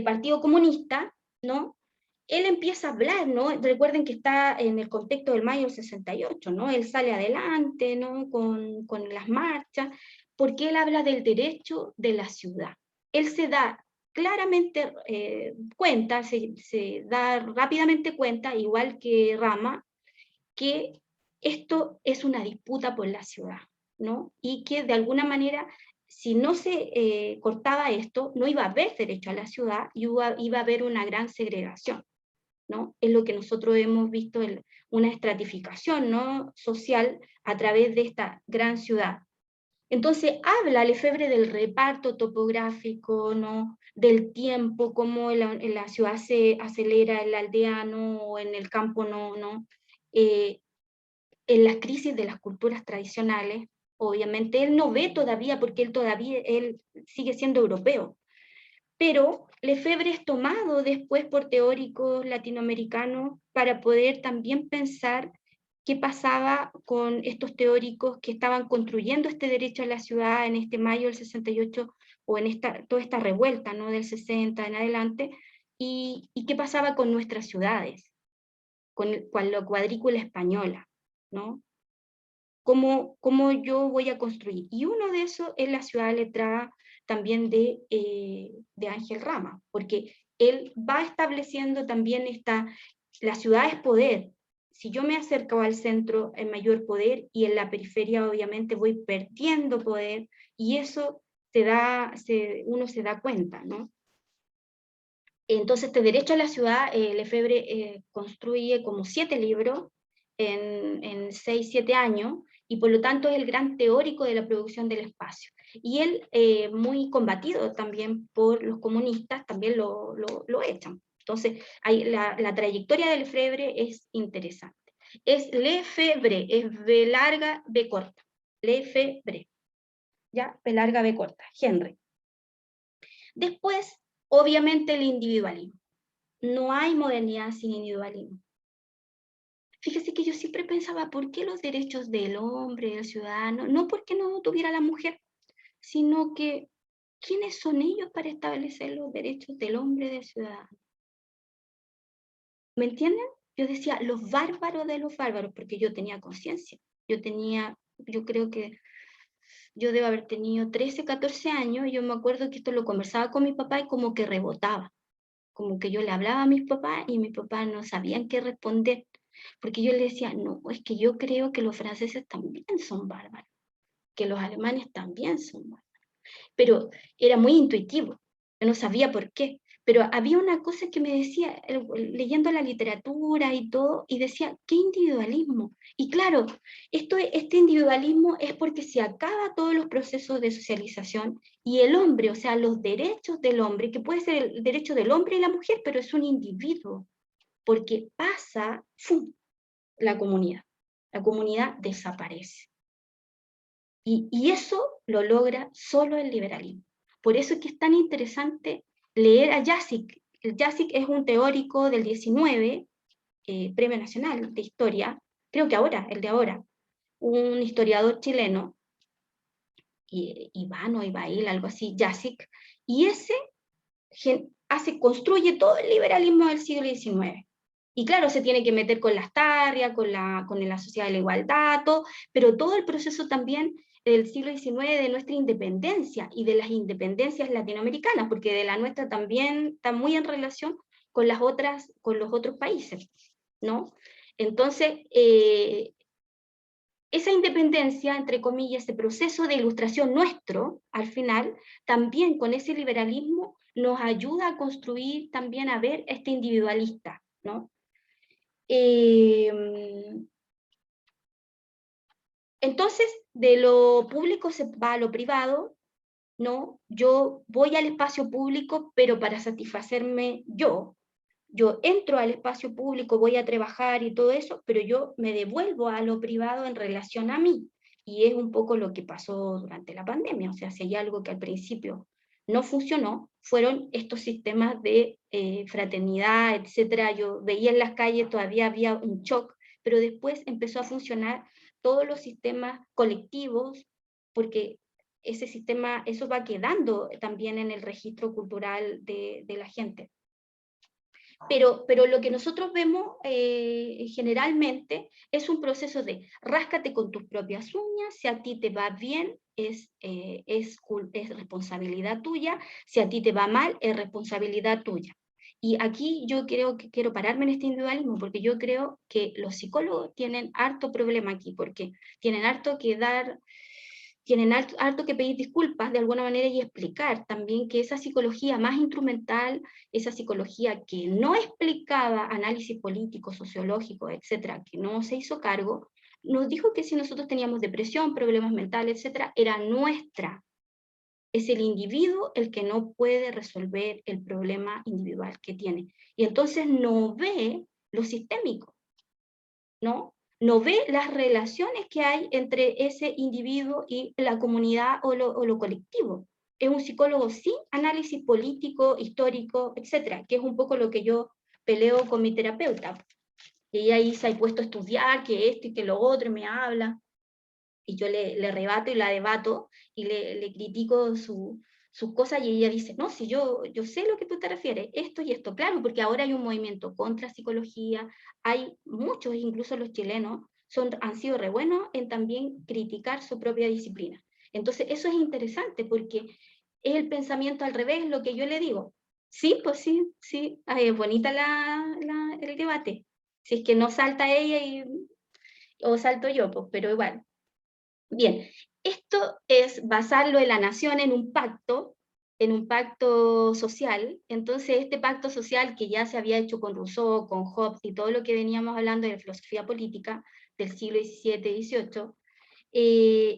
Partido Comunista, ¿no? Él empieza a hablar, ¿no? Recuerden que está en el contexto del mayo del 68, ¿no? Él sale adelante, ¿no? Con las marchas, porque él habla del derecho de la ciudad. Él se da claramente cuenta, se da rápidamente cuenta, igual que Rama, que esto es una disputa por la ciudad, ¿no? Y que de alguna manera, si no se cortaba esto, no iba a haber derecho a la ciudad y iba a haber una gran segregación, ¿no? Es lo que nosotros hemos visto, una estratificación, ¿no?, social a través de esta gran ciudad. Entonces habla Lefebvre del reparto topográfico, ¿no?, del tiempo, cómo en la ciudad se acelera, el aldeano o en el campo no. En las crisis de las culturas tradicionales, obviamente él no ve todavía, porque él sigue siendo europeo, pero Lefebvre es tomado después por teóricos latinoamericanos para poder también pensar qué pasaba con estos teóricos que estaban construyendo este derecho a la ciudad en este mayo del 68, o en toda esta revuelta, ¿no?, del 60 en adelante, y qué pasaba con nuestras ciudades, con la cuadrícula española, ¿no? ¿Cómo yo voy a construir? Y uno de esos es la ciudad letrada también de Ángel Rama, porque él va estableciendo también la ciudad es poder. Si yo me acerco al centro, hay mayor poder, y en la periferia obviamente voy perdiendo poder, y eso uno se da cuenta, ¿no? Entonces, este derecho a la ciudad, Lefebvre construye como 7 libros en 6, 7 años, y por lo tanto es el gran teórico de la producción del espacio. Y él, muy combatido también por los comunistas, también lo echan. Entonces, la trayectoria de Lefebvre es interesante. Es Lefebvre, es B larga, B corta. Lefebvre, ¿ya? B larga, B corta, Henry. Después, obviamente, el individualismo. No hay modernidad sin individualismo. Fíjese que yo siempre pensaba, ¿por qué los derechos del hombre, del ciudadano? No porque no tuviera la mujer, sino que, ¿quiénes son ellos para establecer los derechos del hombre y del ciudadano? ¿Me entienden? Yo decía, los bárbaros de los bárbaros, porque yo tenía conciencia. Yo creo que yo debo haber tenido 13, 14 años, y yo me acuerdo que esto lo conversaba con mi papá y como que rebotaba. Como que yo le hablaba a mis papás y mis papás no sabían qué responder, porque yo le decía, no, es que yo creo que los franceses también son bárbaros, que los alemanes también son bárbaros, pero era muy intuitivo, yo no sabía por qué, pero había una cosa que me decía, leyendo la literatura y todo, y decía, ¿qué individualismo? Y claro, este individualismo es porque se acaba todos los procesos de socialización, y el hombre, o sea, los derechos del hombre, que puede ser el derecho del hombre y la mujer, pero es un individuo, porque pasa, ¡fum!, la comunidad desaparece. Y eso lo logra solo el liberalismo. Por eso es que es tan interesante leer a Jassik. El Jassik es un teórico del 19, Premio Nacional de Historia, creo que ahora, el de ahora, un historiador chileno, Iván o Ibail, algo así, Jassik, y ese construye todo el liberalismo del siglo XIX. Y claro, se tiene que meter con las Tarrias, con la sociedad de la igualdad, todo, pero todo el proceso también del siglo XIX, de nuestra independencia y de las independencias latinoamericanas, porque de la nuestra también está muy en relación con los otros países, ¿no? Entonces, esa independencia, entre comillas, ese proceso de ilustración nuestro, al final, también con ese liberalismo, nos ayuda a construir también, a ver este individualista, ¿no? Entonces, de lo público se va a lo privado, ¿no? Yo voy al espacio público, pero para satisfacerme yo entro al espacio público, voy a trabajar y todo eso, pero yo me devuelvo a lo privado en relación a mí. Y es un poco lo que pasó durante la pandemia. O sea, si hay algo que al principio no funcionó, fueron estos sistemas de fraternidad, etcétera. Yo veía en las calles, todavía había un shock, pero después empezó a funcionar todos los sistemas colectivos, porque ese sistema, eso va quedando también en el registro cultural de la gente. Pero lo que nosotros vemos generalmente es un proceso de ráscate con tus propias uñas, si a ti te va bien es responsabilidad tuya, si a ti te va mal es responsabilidad tuya. Y aquí yo quiero pararme en este individualismo, porque yo creo que los psicólogos tienen harto problema aquí, porque tienen harto que dar, tienen harto que pedir disculpas de alguna manera y explicar también que esa psicología más instrumental, esa psicología que no explicaba análisis político, sociológico, etcétera, que no se hizo cargo, nos dijo que si nosotros teníamos depresión, problemas mentales, etcétera, era nuestra. Es el individuo el que no puede resolver el problema individual que tiene. Y entonces no ve lo sistémico, ¿no? No ve las relaciones que hay entre ese individuo y la comunidad o lo colectivo. Es un psicólogo sin análisis político, histórico, etcétera, que es un poco lo que yo peleo con mi terapeuta. Y ella ahí se ha puesto a estudiar que esto y que lo otro, y me habla, y yo le rebato y la debato, y le critico sus cosas, y ella dice, no, si yo sé lo que tú te refieres, esto y esto, claro, porque ahora hay un movimiento contra psicología, hay muchos, incluso los chilenos, han sido re buenos en también criticar su propia disciplina. Entonces eso es interesante, porque es el pensamiento al revés, lo que yo le digo. Sí, pues sí, es bonita el debate. Si es que no salta ella o salto yo, pues, pero igual. Bien, esto es basarlo en la nación en un pacto social. Entonces este pacto social que ya se había hecho con Rousseau, con Hobbes y todo lo que veníamos hablando de filosofía política del siglo XVII, XVIII,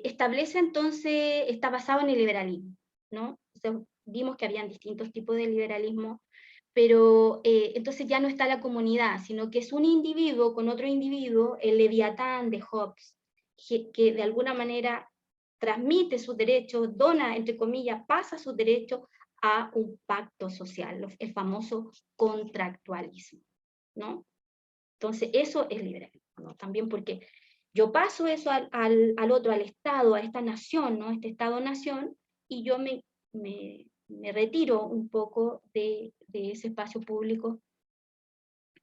establece entonces, está basado en el liberalismo, ¿no? Entonces, vimos que habían distintos tipos de liberalismo, pero entonces ya no está la comunidad, sino que es un individuo con otro individuo, el Leviatán de Hobbes, que de alguna manera transmite sus derechos, dona, entre comillas, pasa sus derechos a un pacto social, el famoso contractualismo, ¿no? Entonces eso es liberalismo, ¿no? También porque yo paso eso al otro, al Estado, a esta nación, ¿no? Este Estado-nación, y yo me retiro un poco de ese espacio público,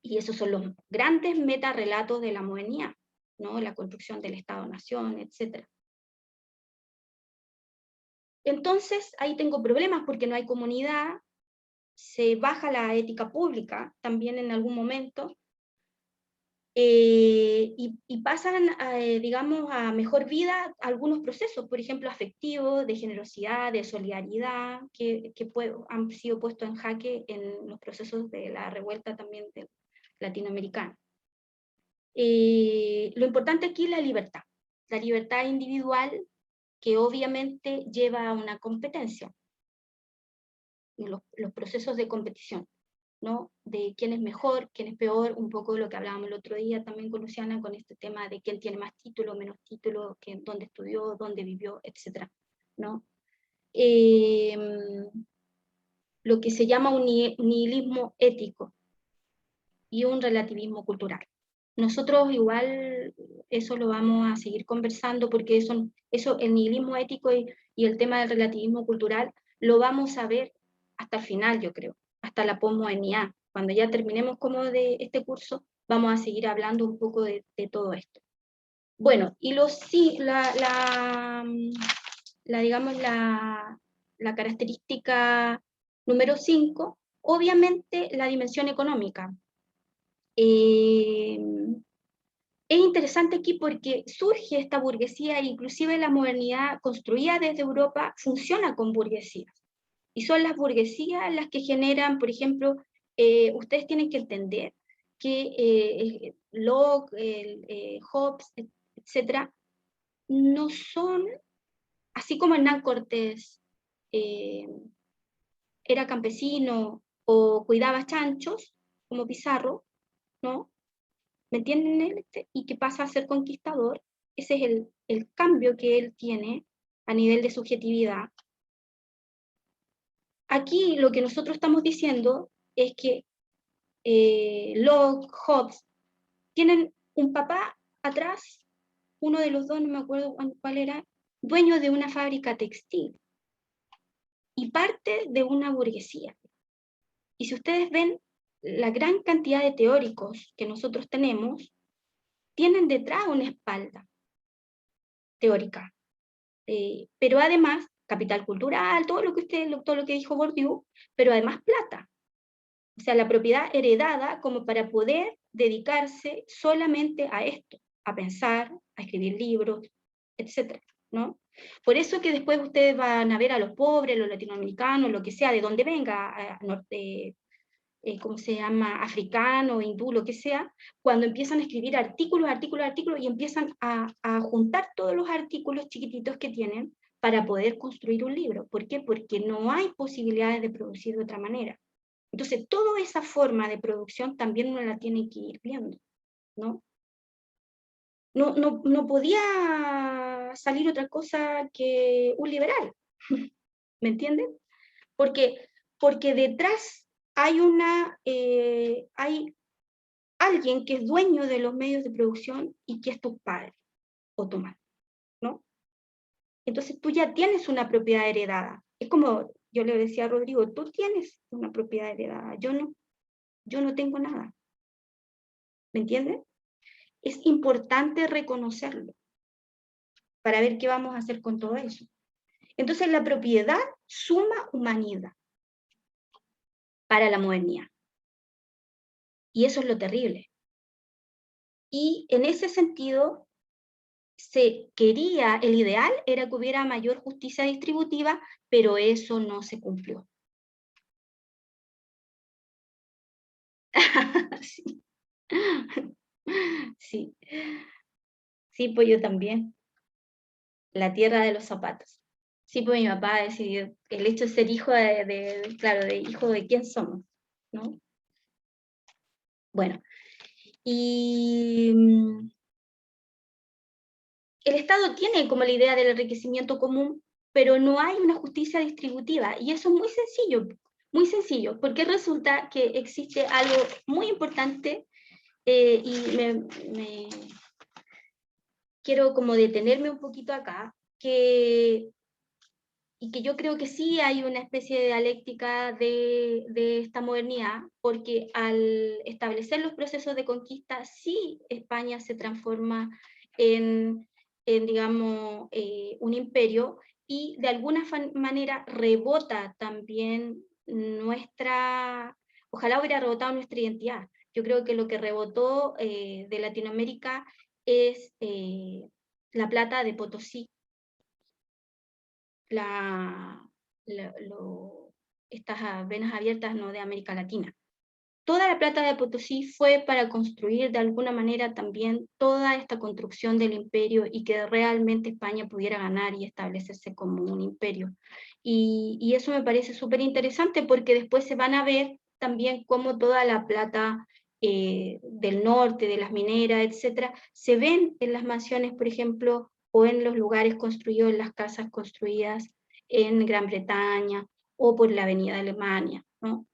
y esos son los grandes metarrelatos de la modernidad, ¿no? La construcción del Estado-nación, etc. Entonces, ahí tengo problemas porque no hay comunidad, se baja la ética pública también en algún momento, y pasan, digamos, a mejor vida algunos procesos, por ejemplo, afectivos, de generosidad, de solidaridad, que han sido puestos en jaque en los procesos de la revuelta también latinoamericana. Lo importante aquí es la libertad individual, que obviamente lleva a una competencia, los procesos de competición, ¿no? De quién es mejor, quién es peor, un poco de lo que hablábamos el otro día también con Luciana, con este tema de quién tiene más título, menos título, dónde estudió, dónde vivió, etc., ¿no? Lo que se llama un nihilismo ético y un relativismo cultural. Nosotros igual eso lo vamos a seguir conversando, porque eso el nihilismo ético y el tema del relativismo cultural lo vamos a ver hasta el final, yo creo, hasta la posmodernidad. Cuando ya terminemos como de este curso, vamos a seguir hablando un poco de todo esto. Bueno, y digamos, la característica número 5, obviamente la dimensión económica. Es interesante aquí porque surge esta burguesía, e inclusive la modernidad construida desde Europa funciona con burguesías. Y son las burguesías las que generan, por ejemplo, ustedes tienen que entender que Locke, Hobbes, etc., no son, así como Hernán Cortés era campesino o cuidaba chanchos, como Pizarro, ¿no? ¿Me entienden? Y que pasa a ser conquistador. Ese es el cambio que él tiene a nivel de subjetividad. aquí lo que nosotros estamos diciendo es que Locke, Hobbes, tienen un papá atrás, uno de los dos, no me acuerdo cuál era, dueño de una fábrica textil, y parte de una burguesía. Y si ustedes ven, la gran cantidad de teóricos que nosotros tenemos, tienen detrás una espalda teórica. Pero además, capital cultural, todo lo que dijo Bourdieu, pero además plata. O sea, la propiedad heredada como para poder dedicarse solamente a esto, a pensar, a escribir libros, etc., ¿no? Por eso que después ustedes van a ver a los pobres, los latinoamericanos, lo que sea, de donde venga, ¿cómo se llama?, africano, hindú, lo que sea, cuando empiezan a escribir artículos, y empiezan a juntar todos los artículos chiquititos que tienen para poder construir un libro. ¿Por qué? Porque no hay posibilidades de producir de otra manera. Entonces, toda esa forma de producción también uno la tiene que ir viendo, ¿no? No podía salir otra cosa que un liberal, ¿me entienden? Porque detrás hay alguien que es dueño de los medios de producción y que es tu padre o tu madre, ¿no? Entonces tú ya tienes una propiedad heredada. Es como yo le decía a Rodrigo, tú tienes una propiedad heredada, yo no tengo nada. ¿Me entienden? Es importante reconocerlo para ver qué vamos a hacer con todo eso. Entonces la propiedad suma humanidad para la modernidad. Y eso es lo terrible. Y en ese sentido, el ideal era que hubiera mayor justicia distributiva, pero eso no se cumplió. Sí. Sí. Sí, pues yo también. La tierra de los zapatos. Sí, pues mi papá decidió, el hecho de ser hijo claro, de hijo de quién somos, ¿no? Bueno, y el Estado tiene como la idea del enriquecimiento común, pero no hay una justicia distributiva, y eso es muy sencillo, porque resulta que existe algo muy importante, y quiero como detenerme un poquito acá, y que yo creo que sí hay una especie de dialéctica de esta modernidad, porque al establecer los procesos de conquista, sí España se transforma en digamos, un imperio, y de alguna manera rebota también ojalá hubiera rebotado nuestra identidad. Yo creo que lo que rebotó de Latinoamérica es la plata de Potosí, estas venas abiertas, ¿no?, de América Latina. Toda la plata de Potosí fue para construir de alguna manera también toda esta construcción del imperio, y que realmente España pudiera ganar y establecerse como un imperio. Y eso me parece súper interesante, porque después se van a ver también cómo toda la plata del norte, de las mineras, etcétera, se ven en las mansiones, por ejemplo, o en los lugares construidos, en las casas construidas en Gran Bretaña, o por la Avenida de Alemania, ¿no?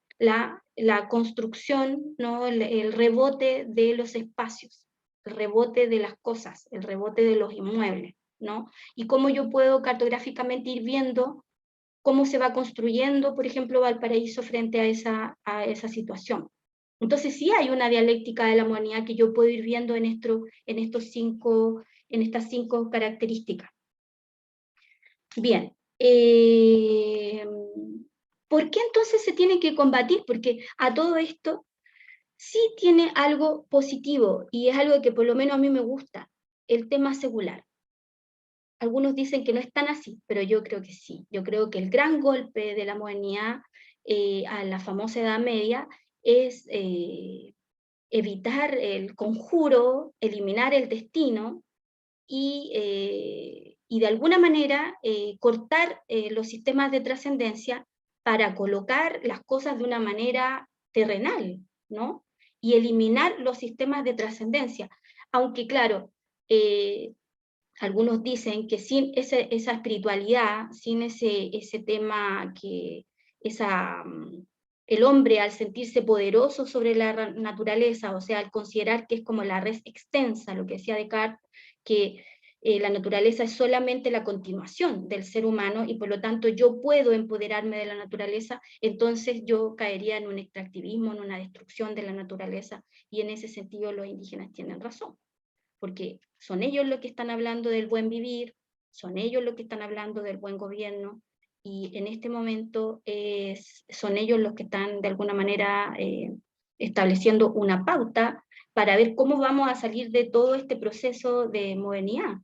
La construcción, ¿no? El rebote de los espacios, el rebote de las cosas, el rebote de los inmuebles, ¿no? Y cómo yo puedo cartográficamente ir viendo cómo se va construyendo, por ejemplo, Valparaíso frente a esa situación. Entonces sí hay una dialéctica de la modernidad que yo puedo ir viendo en estas 5 características. Bien. ¿Por qué entonces se tiene que combatir? Porque a todo esto sí tiene algo positivo, y es algo que por lo menos a mí me gusta, el tema secular. Algunos dicen que no es tan así, pero yo creo que sí. Yo creo que el gran golpe de la modernidad a la famosa Edad Media es evitar el conjuro, eliminar el destino, y de alguna manera cortar los sistemas de trascendencia para colocar las cosas de una manera terrenal, ¿no? Y eliminar los sistemas de trascendencia. Aunque claro, algunos dicen que sin esa espiritualidad, sin ese tema que el hombre al sentirse poderoso sobre la naturaleza, o sea, al considerar que es como la res extensa, lo que decía Descartes, que la naturaleza es solamente la continuación del ser humano y por lo tanto yo puedo empoderarme de la naturaleza, entonces yo caería en un extractivismo, en una destrucción de la naturaleza, y en ese sentido los indígenas tienen razón, porque son ellos los que están hablando del buen vivir, son ellos los que están hablando del buen gobierno, y en este momento son ellos los que están de alguna manera estableciendo una pauta para ver cómo vamos a salir de todo este proceso de modernidad,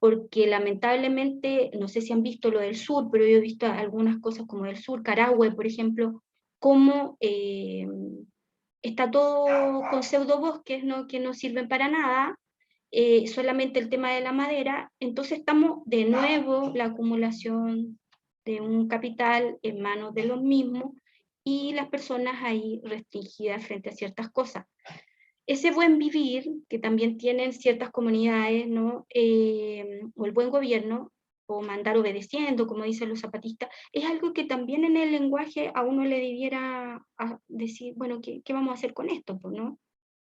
porque lamentablemente, no sé si han visto lo del sur, pero yo he visto algunas cosas como del sur, Carahue, por ejemplo, cómo está todo con pseudobosques, ¿no? Que no sirven para nada, solamente el tema de la madera, entonces estamos de nuevo la acumulación de un capital en manos de los mismos y las personas ahí restringidas frente a ciertas cosas. Ese buen vivir que también tienen ciertas comunidades, ¿no? O el buen gobierno, o mandar obedeciendo, como dicen los zapatistas, es algo que también en el lenguaje a uno le debiera decir, bueno, ¿qué vamos a hacer con esto? Pues, ¿no?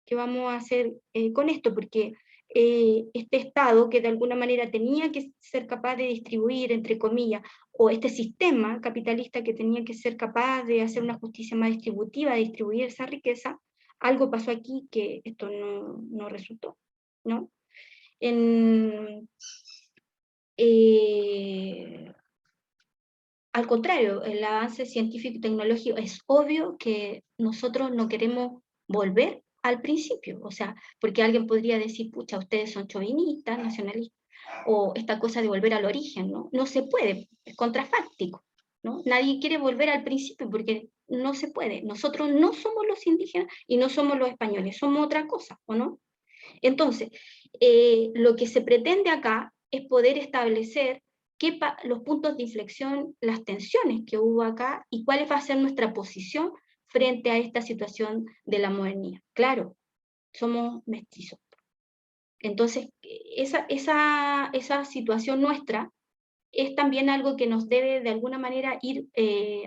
¿Qué vamos a hacer con esto? Porque este Estado que de alguna manera tenía que ser capaz de distribuir, entre comillas, o este sistema capitalista que tenía que ser capaz de hacer una justicia más distributiva, de distribuir esa riqueza, algo pasó aquí que esto no resultó, ¿no? Al contrario, el avance científico y tecnológico es obvio que nosotros no queremos volver al principio, o sea, porque alguien podría decir, pucha, ustedes son chauvinistas, nacionalistas, o esta cosa de volver al origen, ¿no? No se puede, es contrafáctico, ¿no? Nadie quiere volver al principio porque no se puede. Nosotros no somos los indígenas y no somos los españoles, somos otra cosa, ¿o no? Entonces, lo que se pretende acá es poder establecer los puntos de inflexión, las tensiones que hubo acá y cuál va a ser nuestra posición frente a esta situación de la modernidad. Claro, somos mestizos. Entonces, esa situación nuestra es también algo que nos debe de alguna manera ir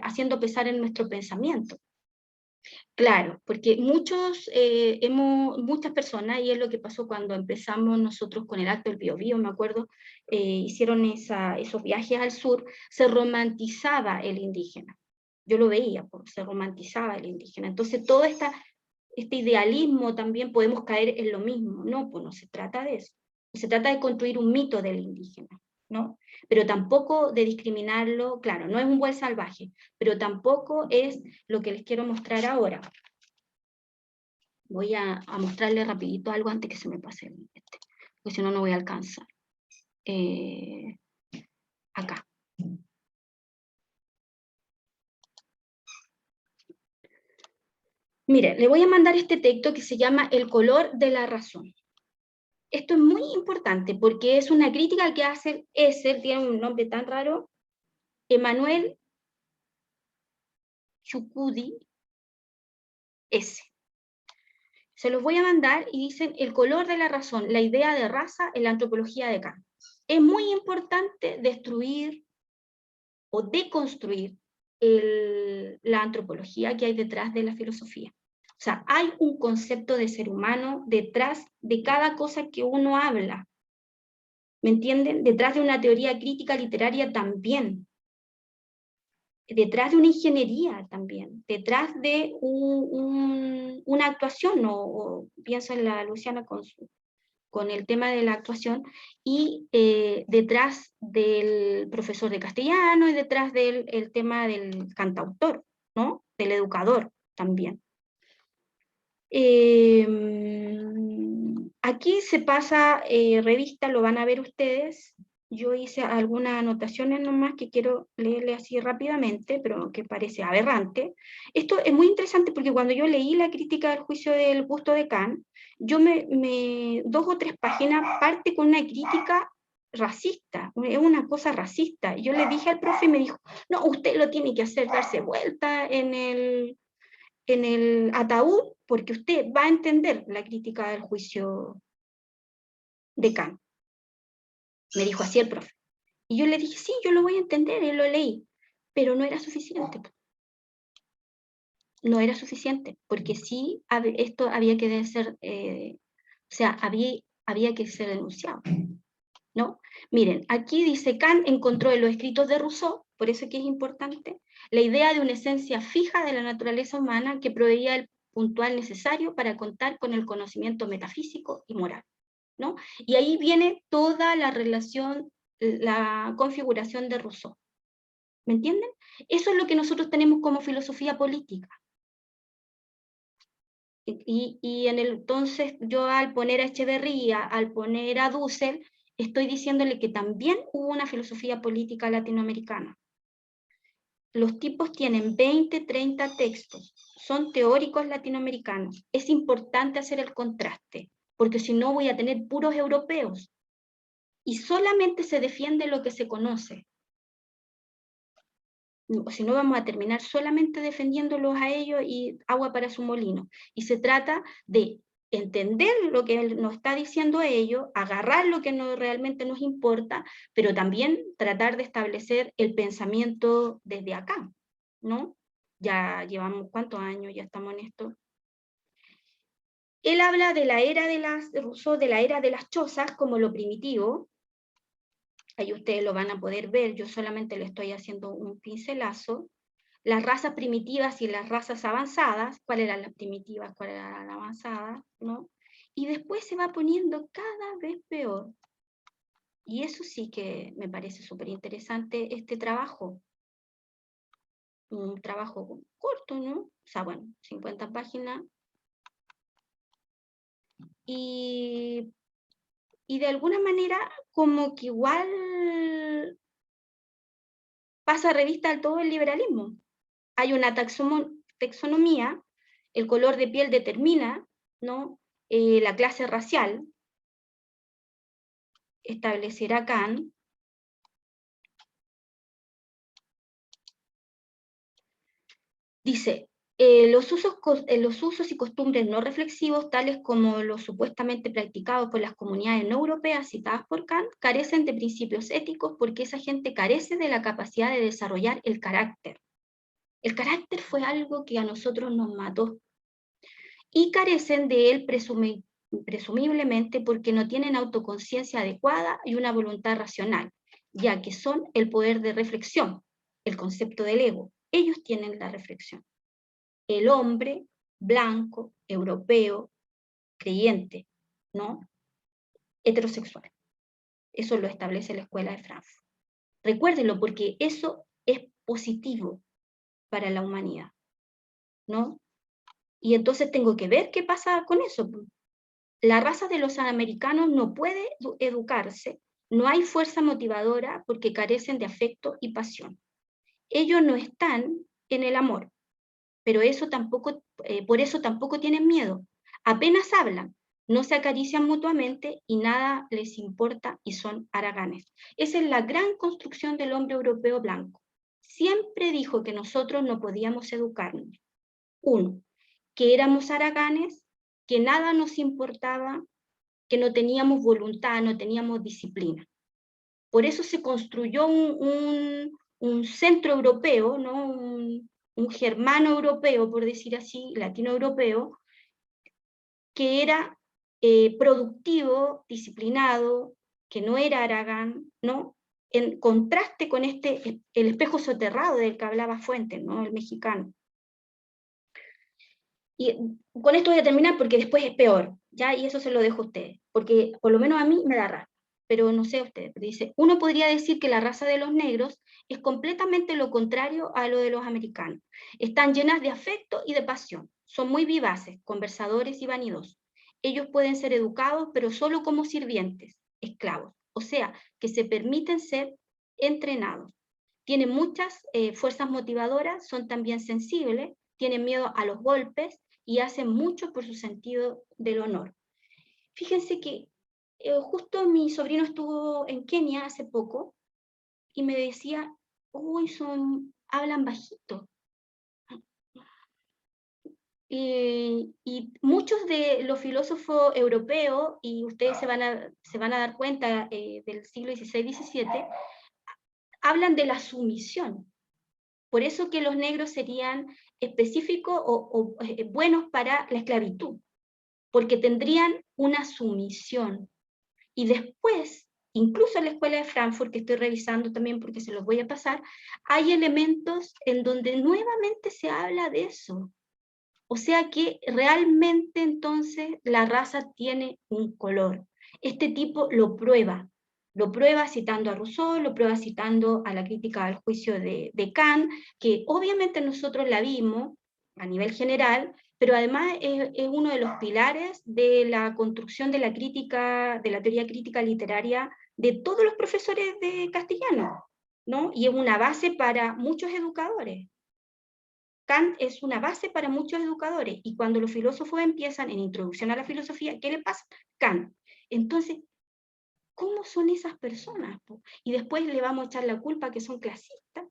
haciendo pesar en nuestro pensamiento. Claro, porque muchas personas, y es lo que pasó cuando empezamos nosotros con el acto del Biobío, me acuerdo, hicieron esos viajes al sur, se romantizaba el indígena. Yo lo veía, pues, se romantizaba el indígena. Entonces todo este idealismo también podemos caer en lo mismo. No, pues no se trata de eso. Se trata de construir un mito del indígena, ¿no? Pero tampoco de discriminarlo, claro, no es un buen salvaje, pero tampoco es lo que les quiero mostrar ahora. Voy a mostrarles rapidito algo antes que se me pase porque si no, no voy a alcanzar. Acá. Mire, le voy a mandar este texto que se llama El color de la razón. Esto es muy importante porque es una crítica que hace tiene un nombre tan raro, Emmanuel Chukwudi S. Se los voy a mandar y dicen el color de la razón, la idea de raza en la antropología de Kant. Es muy importante destruir o deconstruir la antropología que hay detrás de la filosofía. O sea, hay un concepto de ser humano detrás de cada cosa que uno habla. ¿Me entienden? Detrás de una teoría crítica literaria también. Detrás de una ingeniería también. Detrás de una actuación, o pienso en la Luciana con el tema de la actuación, y detrás del profesor de castellano y detrás del tema del cantautor, ¿no? Del educador también. Aquí se pasa revista, lo van a ver ustedes. Yo hice algunas anotaciones nomás que quiero leerle así rápidamente, pero que parece aberrante. Esto es muy interesante porque cuando yo leí la crítica del juicio del gusto de Kant, yo 2 o 3 páginas parte con una crítica racista, es una cosa racista. Yo le dije al profe y me dijo, no, usted lo tiene que hacer, darse vuelta en el ataúd, porque usted va a entender la crítica del juicio de Kant. Me dijo así el profe. Y yo le dije, sí, yo lo voy a entender, y lo leí, pero no era suficiente. no era suficiente, porque sí, esto había que ser, había que ser denunciado, ¿no? Miren, aquí dice, Kant encontró en los escritos de Rousseau, por eso que es importante, la idea de una esencia fija de la naturaleza humana que proveía el puntual necesario para contar con el conocimiento metafísico y moral, ¿no? Y ahí viene toda la relación, la configuración de Rousseau. ¿Me entienden? Eso es lo que nosotros tenemos como filosofía política. Y entonces yo al poner a Echeverría, al poner a Dussel, estoy diciéndole que también hubo una filosofía política latinoamericana. Los tipos tienen 20, 30 textos, son teóricos latinoamericanos. Es importante hacer el contraste, porque si no voy a tener puros europeos. Y solamente se defiende lo que se conoce. O si no vamos a terminar solamente defendiéndolos a ellos y agua para su molino. Y se trata de entender lo que él nos está diciendo a ellos, agarrar lo que realmente nos importa, pero también tratar de establecer el pensamiento desde acá, ¿no? Ya llevamos ¿cuántos años? Ya estamos en esto. Él habla de la era de Rousseau, de la era de las chozas como lo primitivo. Ahí ustedes lo van a poder ver, yo solamente le estoy haciendo un pincelazo. Las razas primitivas y las razas avanzadas, cuáles eran las primitivas, cuáles eran las avanzadas, ¿no? Y después se va poniendo cada vez peor. Y eso sí que me parece súper interesante este trabajo. Un trabajo corto, ¿no? O sea, bueno, 50 páginas. Y de alguna manera como que igual pasa revista a todo el liberalismo. Hay una taxonomía, el color de piel determina, ¿no? La clase racial, establecerá Kant. Dice, los usos y costumbres no reflexivos, tales como los supuestamente practicados por las comunidades no europeas citadas por Kant, carecen de principios éticos porque esa gente carece de la capacidad de desarrollar el carácter. El carácter fue algo que a nosotros nos mató. Y carecen de él presumiblemente porque no tienen autoconciencia adecuada y una voluntad racional, ya que son el poder de reflexión, el concepto del ego. Ellos tienen la reflexión. El hombre blanco, europeo, creyente, ¿no? Heterosexual. Eso lo establece la Escuela de Frankfurt. Recuérdenlo porque eso es positivo para la humanidad, ¿no? Y entonces tengo que ver qué pasa con eso. La raza de los americanos no puede educarse, no hay fuerza motivadora porque carecen de afecto y pasión. Ellos no están en el amor, pero eso tampoco, por eso tampoco tienen miedo. Apenas hablan, no se acarician mutuamente y nada les importa y son haraganes. Esa es la gran construcción del hombre europeo blanco. Siempre dijo que nosotros no podíamos educarnos. Uno, que éramos haraganes, que nada nos importaba, que no teníamos voluntad, no teníamos disciplina. Por eso se construyó un centro europeo, ¿no? un germano europeo, por decir así, latino europeo, que era productivo, disciplinado, que no era haragán, ¿no? En contraste con el espejo soterrado del que hablaba Fuentes, ¿no? El mexicano. Y con esto voy a terminar porque después es peor, ¿ya? Y eso se lo dejo a ustedes, porque por lo menos a mí me da rabia, pero no sé a ustedes. Dice, uno podría decir que la raza de los negros es completamente lo contrario a lo de los americanos. Están llenas de afecto y de pasión, son muy vivaces, conversadores y vanidosos. Ellos pueden ser educados, pero solo como sirvientes, esclavos, o sea, que se permiten ser entrenados. Tienen muchas fuerzas motivadoras, son también sensibles, tienen miedo a los golpes y hacen mucho por su sentido del honor. Fíjense que justo mi sobrino estuvo en Kenia hace poco y me decía, uy, hablan bajito. Y muchos de los filósofos europeos, y ustedes se van a dar cuenta del siglo XVI-XVII, hablan de la sumisión. Por eso que los negros serían específicos o buenos para la esclavitud, porque tendrían una sumisión. Y después, incluso en la escuela de Frankfurt, que estoy revisando también porque se los voy a pasar, hay elementos en donde nuevamente se habla de eso. O sea que realmente entonces la raza tiene un color. Este tipo lo prueba citando a Rousseau, lo prueba citando a la crítica al juicio de Kant, que obviamente nosotros la vimos a nivel general, pero además es uno de los pilares de la construcción de la crítica, de la teoría crítica literaria de todos los profesores de castellano, ¿no? Y es una base para muchos educadores. Kant es una base para muchos educadores, y cuando los filósofos empiezan en Introducción a la Filosofía, ¿qué le pasa? Kant. Entonces, ¿cómo son esas personas? Y después le vamos a echar la culpa que son clasistas,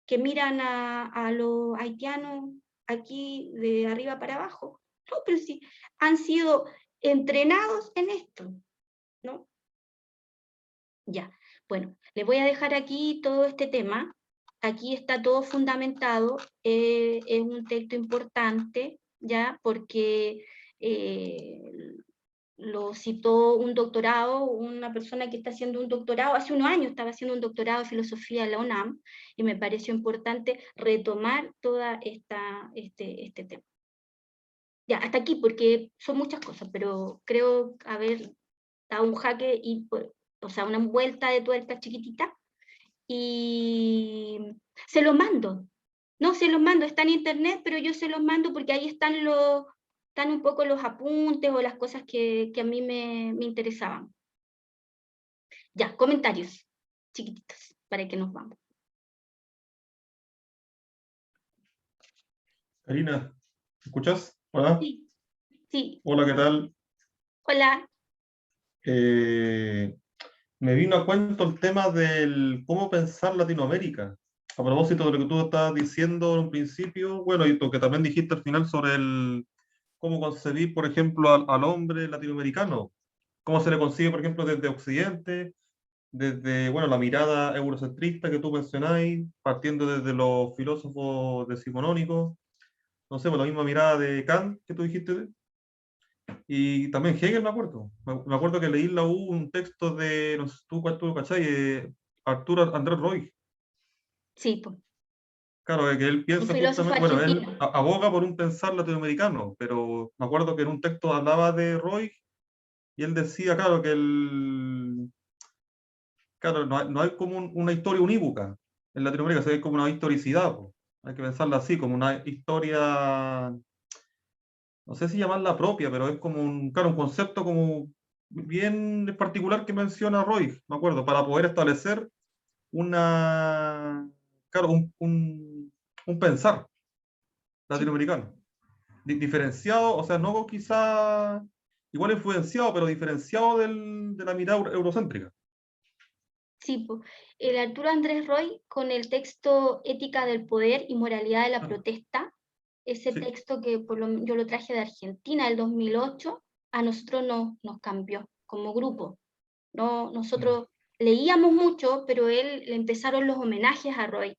que miran a los haitianos aquí de arriba para abajo. No, pero sí, han sido entrenados en esto, ¿no? Ya, bueno, les voy a dejar aquí todo este tema. Aquí está todo fundamentado, es un texto importante, ¿ya? Porque lo citó un doctorado, una persona que está haciendo un doctorado, hace unos años estaba haciendo un doctorado de filosofía en la UNAM, y me pareció importante retomar toda este tema. Ya, hasta aquí, porque son muchas cosas, pero creo haber dado un jaque, y, o sea, una vuelta de tuerca chiquitita, y se los mando. No, se los mando, está en internet, pero yo se los mando porque ahí están un poco los apuntes o las cosas que a mí me interesaban. Ya, comentarios chiquititos para que nos vamos. Karina, ¿me escuchas? Hola. Sí, sí. Hola, ¿qué tal? Hola. Me vino a cuento el tema del cómo pensar Latinoamérica. A propósito de lo que tú estabas diciendo en un principio, bueno, y lo que también dijiste al final sobre el cómo concebir, por ejemplo, al hombre latinoamericano. Cómo se le consigue, por ejemplo, desde Occidente, desde, bueno, la mirada eurocentrista que tú mencionáis, partiendo desde los filósofos decimonónicos, no sé, por la misma mirada de Kant que tú dijiste, y también Hegel, me acuerdo. Me acuerdo que leí en la U un texto de, no sé tú cachai, Arturo Andrés Roy. Sí, pues, Claro, que él un piensa filósofo justamente, bueno, él argentino. aboga por un pensar latinoamericano, pero me acuerdo que en un texto hablaba de Roy y él decía, claro, que claro, no hay como una historia unívoca en Latinoamérica, hay como una historicidad, po. Hay que pensarla así, como una historia, no sé si llamarla propia, pero es como claro, un concepto como bien particular que menciona Roy, me acuerdo, para poder establecer claro, un pensar Sí. latinoamericano. Diferenciado, o sea, no quizá igual influenciado, pero diferenciado de la mirada eurocéntrica. Sí, po. El Arturo Andrés Roy, con el texto Ética del Poder y Moralidad de la Protesta, ese Sí. texto que yo lo traje de Argentina del 2008, a nosotros nos cambió como grupo. No, nosotros leíamos mucho, pero le empezaron los homenajes a Roy.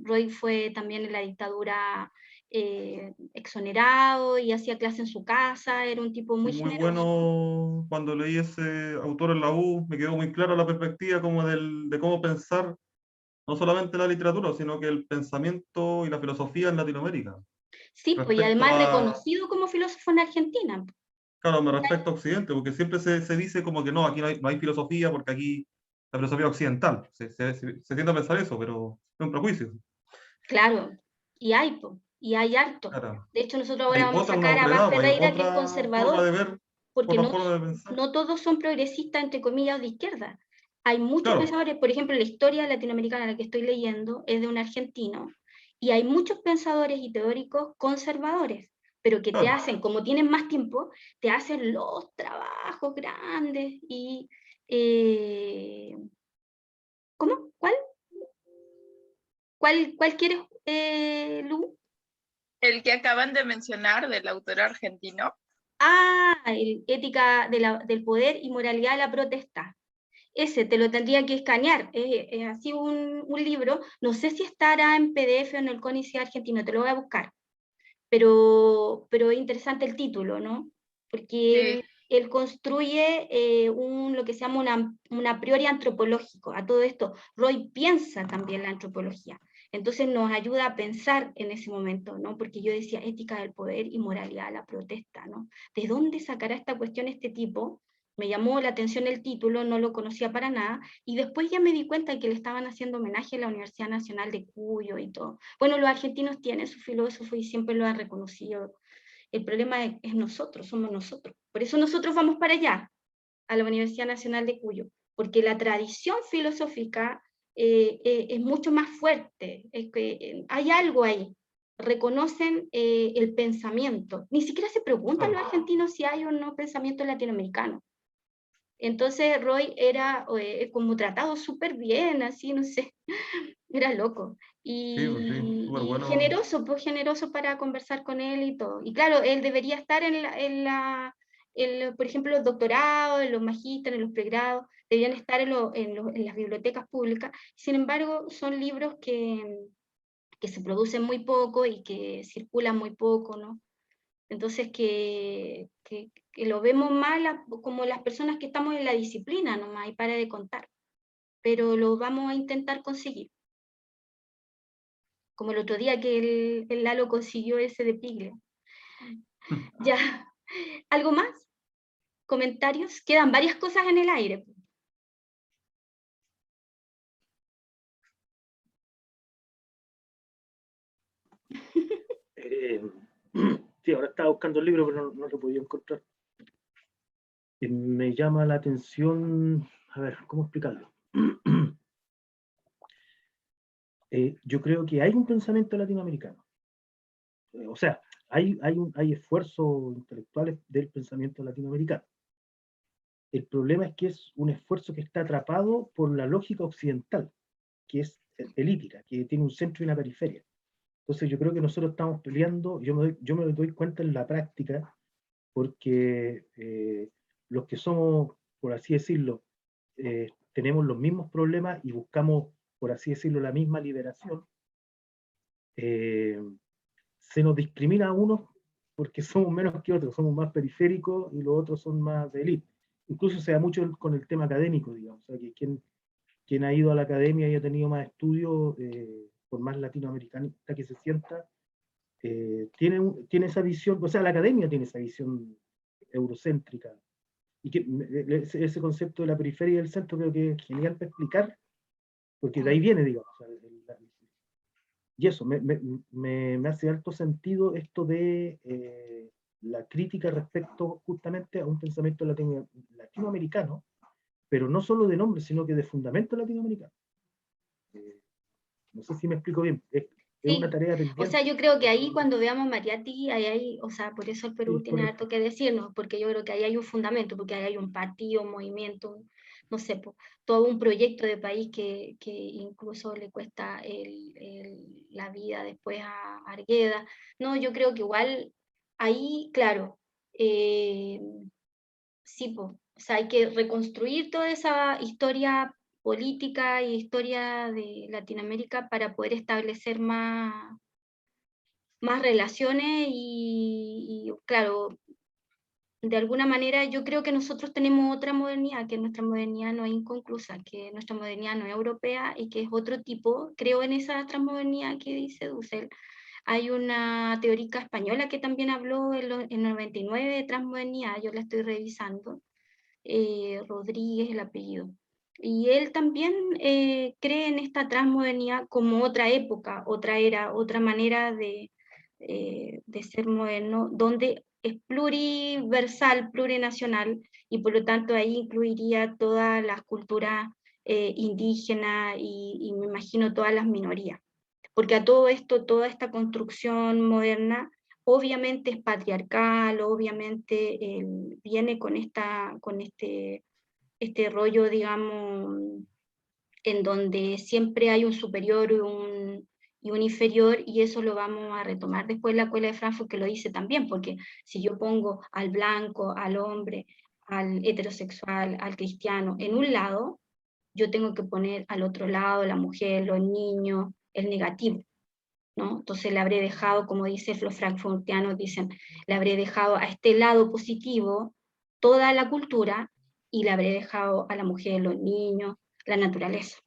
Roy fue también en la dictadura exonerado y hacía clase en su casa, era un tipo Sí, muy muy generoso. bueno cuando leí ese autor en la U, me quedó muy clara la perspectiva como de cómo pensar no solamente la literatura, sino que el pensamiento y la filosofía en Latinoamérica. Sí, pues, y Respecto además a, reconocido como filósofo en Argentina. claro, me respecto a Occidente, porque siempre se dice como que no, aquí no hay filosofía porque aquí la filosofía occidental. Se tiende a pensar eso, pero es un prejuicio. Claro, y hay harto. Claro. De hecho, nosotros ahora Hay vamos a otra, sacar a Abad hay Ferreira, que es otra forma de conservador, ver, porque otra forma de pensar. no todos son progresistas, entre comillas, o de izquierda. Hay muchos Claro, pensadores, por ejemplo, la historia latinoamericana, la que estoy leyendo, es de un argentino, y hay muchos pensadores y teóricos conservadores, pero que te claro. hacen, como tienen más tiempo, te hacen los trabajos grandes y... ¿Cómo? ¿Cuál quieres, Lu? El que acaban de mencionar del autor argentino. Ética del poder y moralidad de la protesta. ese te lo tendría que escanear, es así un libro, no sé si estará en PDF o en el CONICET argentino, te lo voy a buscar, pero es interesante el título, ¿no? Porque él construye lo que se llama un a priori antropológico. A todo esto, Roy piensa también la antropología. Entonces nos ayuda a pensar en ese momento, ¿no? Porque yo decía ética del poder y moralidad de la protesta, ¿no? ¿De dónde sacará esta cuestión este tipo? Me llamó la atención el título, no lo conocía para nada, y después ya me di cuenta de que le estaban haciendo homenaje a la Universidad Nacional de Cuyo y todo. Bueno, los argentinos tienen su filósofo y siempre lo han reconocido. El problema es nosotros, somos nosotros. Por eso nosotros vamos para allá, a la Universidad Nacional de Cuyo, porque la tradición filosófica es mucho más fuerte, es que hay algo ahí, reconocen el pensamiento, ni siquiera se preguntan los argentinos si hay o no pensamiento latinoamericano. Entonces Roy era como tratado súper bien, así, no sé, era loco. Y, Sí, pues sí, súper y bueno. generoso, pues generoso para conversar con él y todo. Y claro, él debería estar por ejemplo, los doctorados, en los magísteres, en los pregrados, deberían estar en las bibliotecas públicas. Sin embargo, son libros que se producen muy poco y que circulan muy poco, ¿no? Entonces, que lo vemos más como las personas que estamos en la disciplina nomás, y para de contar. Pero lo vamos a intentar conseguir. Como el otro día que el Lalo consiguió ese de Pigle. Ya. ¿Algo más? ¿Comentarios? Quedan varias cosas en el aire. Sí, ahora estaba buscando el libro, pero no lo podía encontrar. Me llama la atención, a ver, ¿cómo explicarlo? Yo creo que hay un pensamiento latinoamericano. O sea, hay esfuerzos intelectuales del pensamiento latinoamericano. El problema es que es un esfuerzo que está atrapado por la lógica occidental, que es elítica, que tiene un centro y una periferia. Entonces yo creo que nosotros estamos peleando, yo me doy cuenta en la práctica, porque los que somos, por así decirlo, tenemos los mismos problemas y buscamos, por así decirlo, la misma liberación, se nos discrimina a unos porque somos menos que otros, somos más periféricos y los otros son más de élite. Incluso se da mucho con el tema académico, digamos, o sea, que quien ha ido a la academia y ha tenido más estudios, por más latinoamericanista que se sienta, tiene esa visión, o sea, la academia tiene esa visión eurocéntrica, y que ese concepto de la periferia y del centro creo que es genial para explicar, porque de ahí viene, digamos. O sea, y eso, me hace alto sentido esto de la crítica respecto justamente a un pensamiento latinoamericano, pero no solo de nombre, sino que de fundamento latinoamericano. No sé si me explico bien. Es Sí. una tarea pendiente. O sea, yo creo que ahí cuando veamos Mariátegui, o sea, por eso el Perú Sí, tiene correcto. harto que decirnos, porque yo creo que ahí hay un fundamento, porque ahí hay un partido, un movimiento, no sé, todo un proyecto de país que incluso le cuesta la vida después a Argueda. No, yo creo que igual ahí, claro, sí, o sea, hay que reconstruir toda esa historia política y historia de Latinoamérica para poder establecer más relaciones y, claro, de alguna manera yo creo que nosotros tenemos otra modernidad, que nuestra modernidad no es inconclusa, que nuestra modernidad no es europea y que es otro tipo. Creo en esa transmodernidad que dice Dussel. Hay una teórica española que también habló en 99 de transmodernidad, yo la estoy revisando, Rodríguez el apellido. Y él también cree en esta transmodernidad como otra época, otra era, otra manera de ser moderno, donde es pluriversal, plurinacional, y por lo tanto ahí incluiría todas las culturas indígenas y me imagino todas las minorías. Porque a todo esto, toda esta construcción moderna, obviamente es patriarcal, obviamente viene con este rollo, digamos, en donde siempre hay un superior y un inferior, y eso lo vamos a retomar después en la Escuela de Frankfurt, que lo dice también, porque si yo pongo al blanco, al hombre, al heterosexual, al cristiano en un lado, yo tengo que poner al otro lado la mujer, los niños, el negativo, ¿no? Entonces le habré dejado, como dicen los frankfurtianos, dicen, le habré dejado a este lado positivo toda la cultura y le habré dejado a la mujer, los niños, la naturaleza.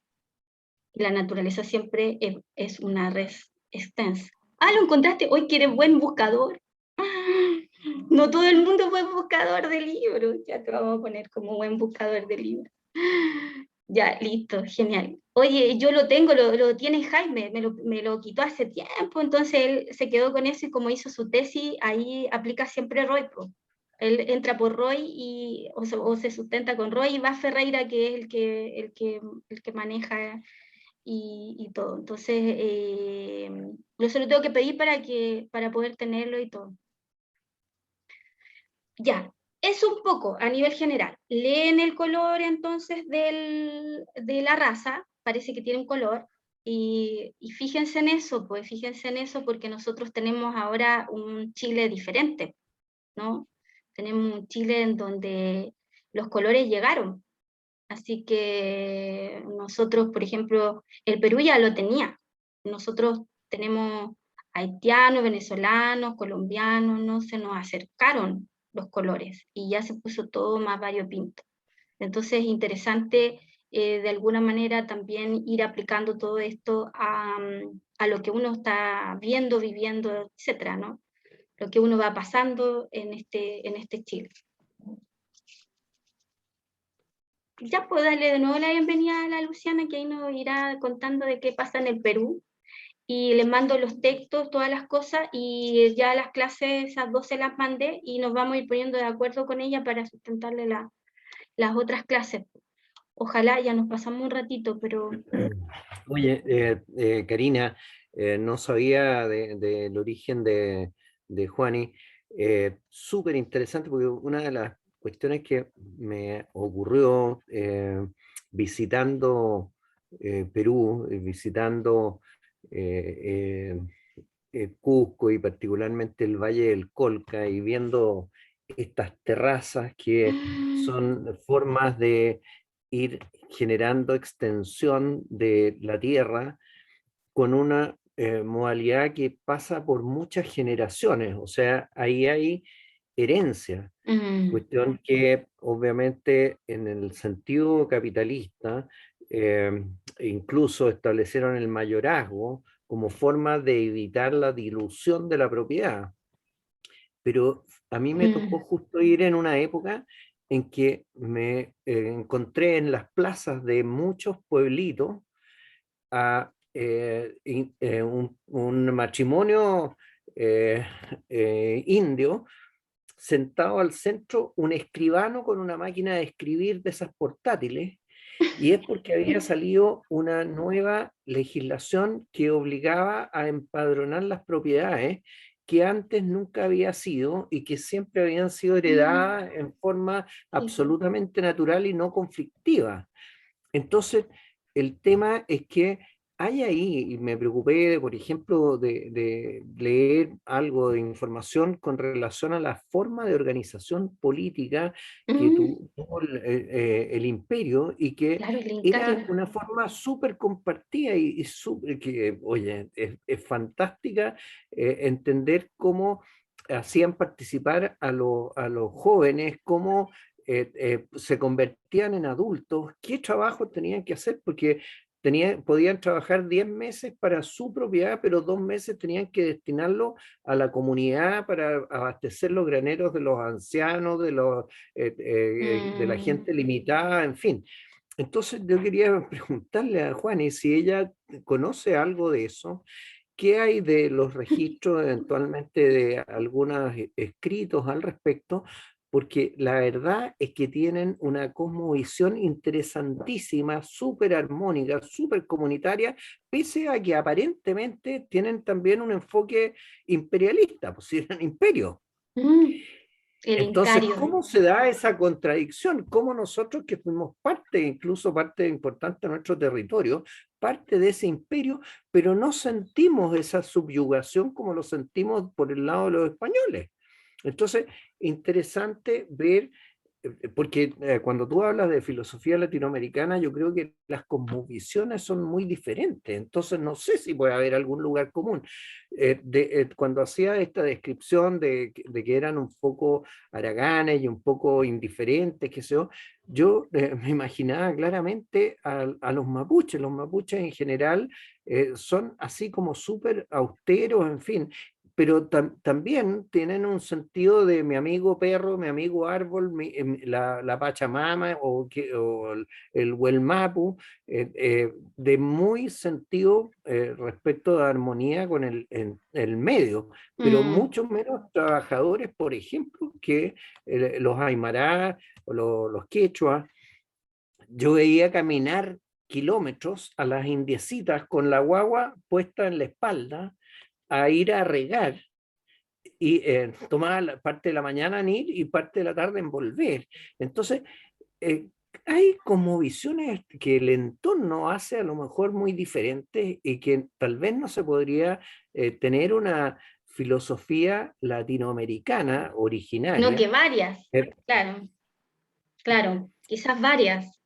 Y la naturaleza siempre es una red extensa. Ah, lo encontraste, hoy que eres buen buscador. No todo el mundo es buen buscador de libros, ya te vamos a poner como buen buscador de libros. Ya, listo, genial. Oye, yo lo tengo, lo tiene Jaime, me lo quitó hace tiempo, entonces él se quedó con eso y como hizo su tesis, ahí aplica siempre ROI. Él entra por ROI o se sustenta con ROI y va Ferreira, que es el que maneja y todo. Entonces, yo se lo tengo que pedir para poder tenerlo y todo. Ya, es un poco a nivel general. Leen el color entonces de la raza, parece que tiene un color, y fíjense en eso, pues fíjense en eso porque nosotros tenemos ahora un Chile diferente, ¿no? Tenemos un Chile en donde los colores llegaron. Así que nosotros, por ejemplo, el Perú ya lo tenía. Nosotros tenemos haitianos, venezolanos, colombianos, no se nos acercaron los colores y ya se puso todo más variopinto. Entonces es interesante de alguna manera también ir aplicando todo esto a lo que uno está viendo, viviendo, etcétera, ¿no? Lo que uno va pasando en este Chile. Ya puedo darle de nuevo la bienvenida a la Luciana, que ahí nos irá contando de qué pasa en el Perú. Y les mando los textos, todas las cosas, y ya las clases, esas dos se las mandé, y nos vamos a ir poniendo de acuerdo con ella para sustentarle las otras clases. Ojalá, ya nos pasamos un ratito, pero... Oye, Karina, no sabía del origen de Juani. Súper interesante porque una de las cuestiones que me ocurrió visitando Perú, visitando eh, Cusco y particularmente el Valle del Colca y viendo estas terrazas que son formas de ir generando extensión de la tierra con una modalidad que pasa por muchas generaciones, o sea, ahí hay herencia, cuestión que obviamente en el sentido capitalista incluso establecieron el mayorazgo como forma de evitar la dilución de la propiedad. Pero a mí me tocó justo ir en una época en que me encontré en las plazas de muchos pueblitos a un matrimonio indio sentado al centro, un escribano con una máquina de escribir de esas portátiles, y es porque había salido una nueva legislación que obligaba a empadronar las propiedades que antes nunca había sido y que siempre habían sido heredadas en forma absolutamente natural y no conflictiva. Entonces, el tema es que hay ahí, y me preocupé, por ejemplo, de leer algo de información con relación a la forma de organización política que tuvo el imperio y que Claro, el era Incario. una forma súper compartida y que, oye, es fantástica entender cómo hacían participar a los jóvenes, cómo se convertían en adultos, qué trabajo tenían que hacer, porque podían trabajar 10 meses para su propiedad, pero 2 meses tenían que destinarlo a la comunidad para abastecer los graneros de los ancianos, de la gente limitada, en fin. Entonces yo quería preguntarle a Juani si ella conoce algo de eso. ¿Qué hay de los registros eventualmente de algunos escritos al respecto? Porque la verdad es que tienen una cosmovisión interesantísima, súper armónica, súper comunitaria, pese a que aparentemente tienen también un enfoque imperialista, pues eran imperios. El Entonces, Incario. ¿cómo se da esa contradicción? ¿Cómo nosotros que fuimos parte, incluso parte importante de nuestro territorio, parte de ese imperio, pero no sentimos esa subyugación como lo sentimos por el lado de los españoles? Entonces, interesante ver porque cuando tú hablas de filosofía latinoamericana, yo creo que las cosmovisiones son muy diferentes, entonces no sé si puede haber algún lugar común. Cuando hacía esta descripción de que eran un poco haraganes y un poco indiferentes, qué sé yo, me imaginaba claramente a los mapuches en general son así como súper austeros, en fin, pero también tienen un sentido de mi amigo perro, mi amigo árbol, la Pachamama o el Huelmapu, de muy sentido respecto de armonía con el medio, pero Mm, mucho menos trabajadores, por ejemplo, que los Aymara o los quechua. Yo veía caminar kilómetros a las indiecitas con la guagua puesta en la espalda a ir a regar y tomaba parte de la mañana en ir y parte de la tarde en volver. Entonces, eh, hay como visiones que el entorno hace a lo mejor muy diferentes y que tal vez no se podría tener una filosofía latinoamericana no, que originaria, varias, eh, claro, claro, quizás varias.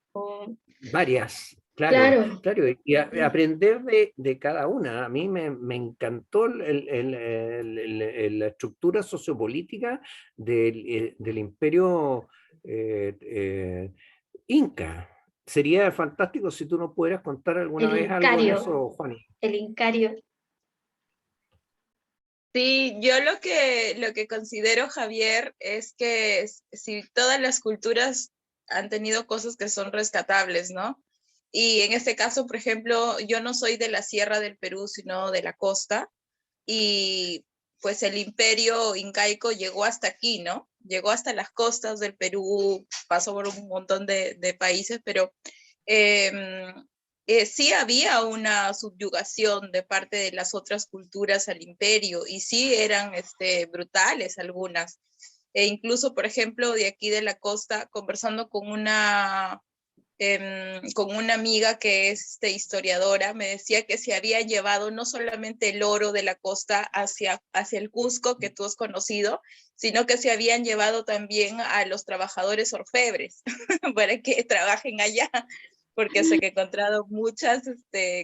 varias, claro, Claro, claro, y sí. aprender de cada una. A mí me encantó la estructura sociopolítica del imperio Inca. Sería fantástico si tú nos pudieras contar alguna El vez algo en Incario, eso, Juan. el Incario. Sí, yo lo que considero, Javier, es que si todas las culturas han tenido cosas que son rescatables, ¿no? Y en este caso, por ejemplo, yo no soy de la sierra del Perú, sino de la costa, y pues el imperio incaico llegó hasta aquí, ¿no? Llegó hasta las costas del Perú, pasó por un montón de países, pero eh, sí había una subyugación de parte de las otras culturas al imperio y sí eran brutales algunas. E incluso, por ejemplo, de aquí de la costa, conversando con una amiga que es historiadora, me decía que se había llevado no solamente el oro de la costa hacia el Cusco, que tú has conocido, sino que se habían llevado también a los trabajadores orfebres para que trabajen allá, porque se han encontrado muchas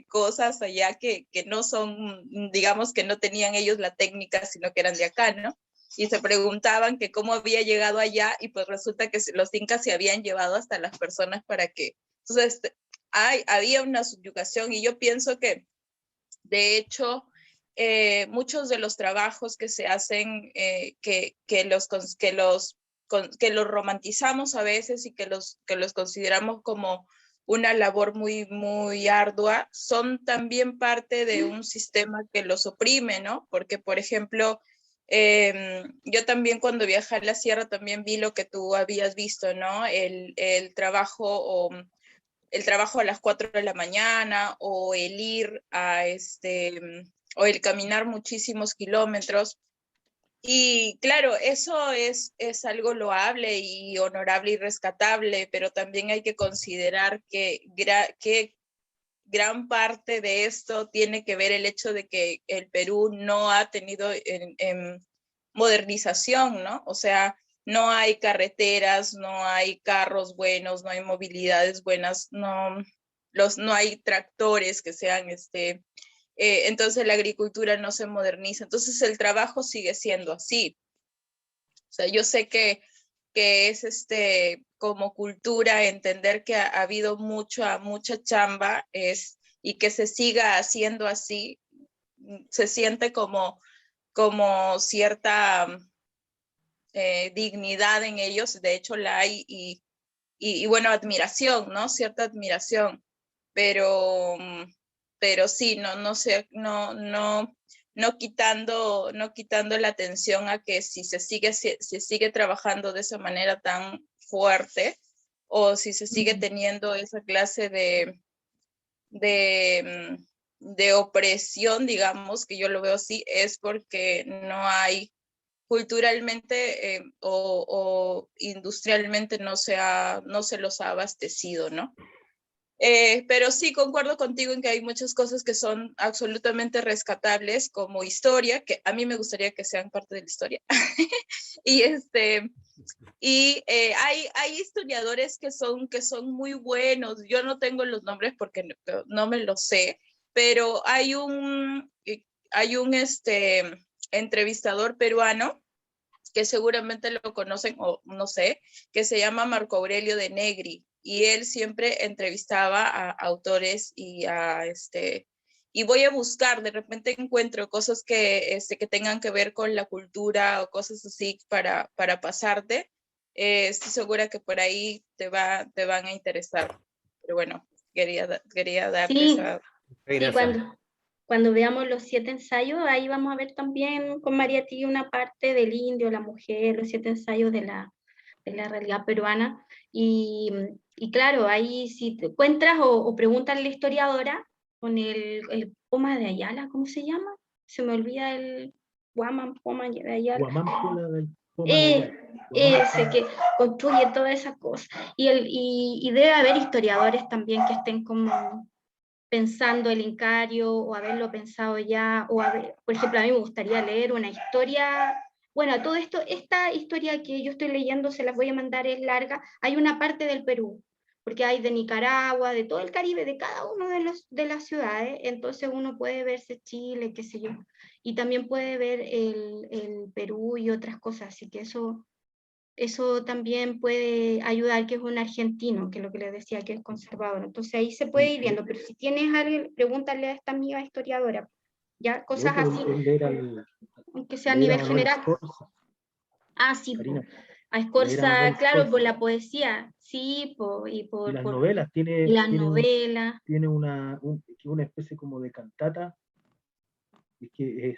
cosas allá que no son, digamos que no tenían ellos la técnica, sino que eran de acá, ¿no? Y se preguntaban que cómo había llegado allá y pues resulta que los incas se habían llevado hasta las personas para que... Entonces, había una subyugación y yo pienso que, de hecho, muchos de los trabajos que se hacen, que los romantizamos a veces y que los consideramos como una labor muy, muy ardua, son también parte de un sistema que los oprime, ¿no? Porque, por ejemplo, yo también cuando viajé a la sierra también vi lo que tú habías visto, ¿no? El trabajo a las 4 de la mañana o el ir o el caminar muchísimos kilómetros. Y claro, eso es algo loable y honorable y rescatable, pero también hay que considerar que gran parte de esto tiene que ver el hecho de que el Perú no ha tenido en modernización, ¿no? O sea, no hay carreteras, no hay carros buenos, no hay movilidades buenas, no hay tractores que sean entonces la agricultura no se moderniza. Entonces el trabajo sigue siendo así. O sea, yo sé que es como cultura entender que ha habido mucha chamba y que se siga haciendo así, se siente como cierta dignidad en ellos, de hecho la hay, y bueno, admiración, ¿no? Cierta admiración, pero, pero sí, no sé, no quitando la atención a que si se sigue trabajando de esa manera tan fuerte, o si se sigue teniendo esa clase de opresión, digamos, que yo lo veo así, es porque no hay culturalmente o industrialmente no se los ha abastecido, ¿no? Pero sí concuerdo contigo en que hay muchas cosas que son absolutamente rescatables como historia, que a mí me gustaría que sean parte de la historia. y Y hay historiadores que son muy buenos. Yo no tengo los nombres porque no me los sé, pero hay un entrevistador peruano que seguramente lo conocen o no sé, que se llama Marco Aurelio de Negri, y él siempre entrevistaba a autores y voy a buscar, de repente encuentro cosas que tengan que ver con la cultura o cosas así para pasarte. Estoy segura que por ahí te van a interesar. Pero bueno, quería darte Sí, esa... sí, Gracias. cuando veamos los 7 ensayos, ahí vamos a ver también con Mariatí una parte del indio, la mujer, los 7 ensayos de la realidad peruana. Y claro, ahí si te encuentras o preguntas a la historiadora con el Poma de Ayala, ¿cómo se llama? Se me olvida el Guaman Poma de Ayala. Guamánpola Poma de Ayala. Ese que construye todas esas cosas. Y debe haber historiadores también que estén como pensando el Incario o haberlo pensado ya, por ejemplo, a mí me gustaría leer una historia, bueno, todo esto, esta historia que yo estoy leyendo, se las voy a mandar, es larga, hay una parte del Perú, porque hay de Nicaragua, de todo el Caribe, de cada uno de las ciudades, entonces uno puede verse Chile, qué sé yo, y también puede ver el Perú y otras cosas, así que eso también puede ayudar, que es un argentino, que es lo que les decía, que es conservador. Entonces ahí se puede ir viendo, pero si tienes alguien, pregúntale a esta amiga historiadora, ya, cosas así, aunque sea a leer a nivel Manuel general. Escorza, Ah, sí, Karina, a leer a Manuel Escorza, claro, por Escorza. la poesía, sí, y Y las por novelas, y las novelas. tiene una especie como de cantata, y que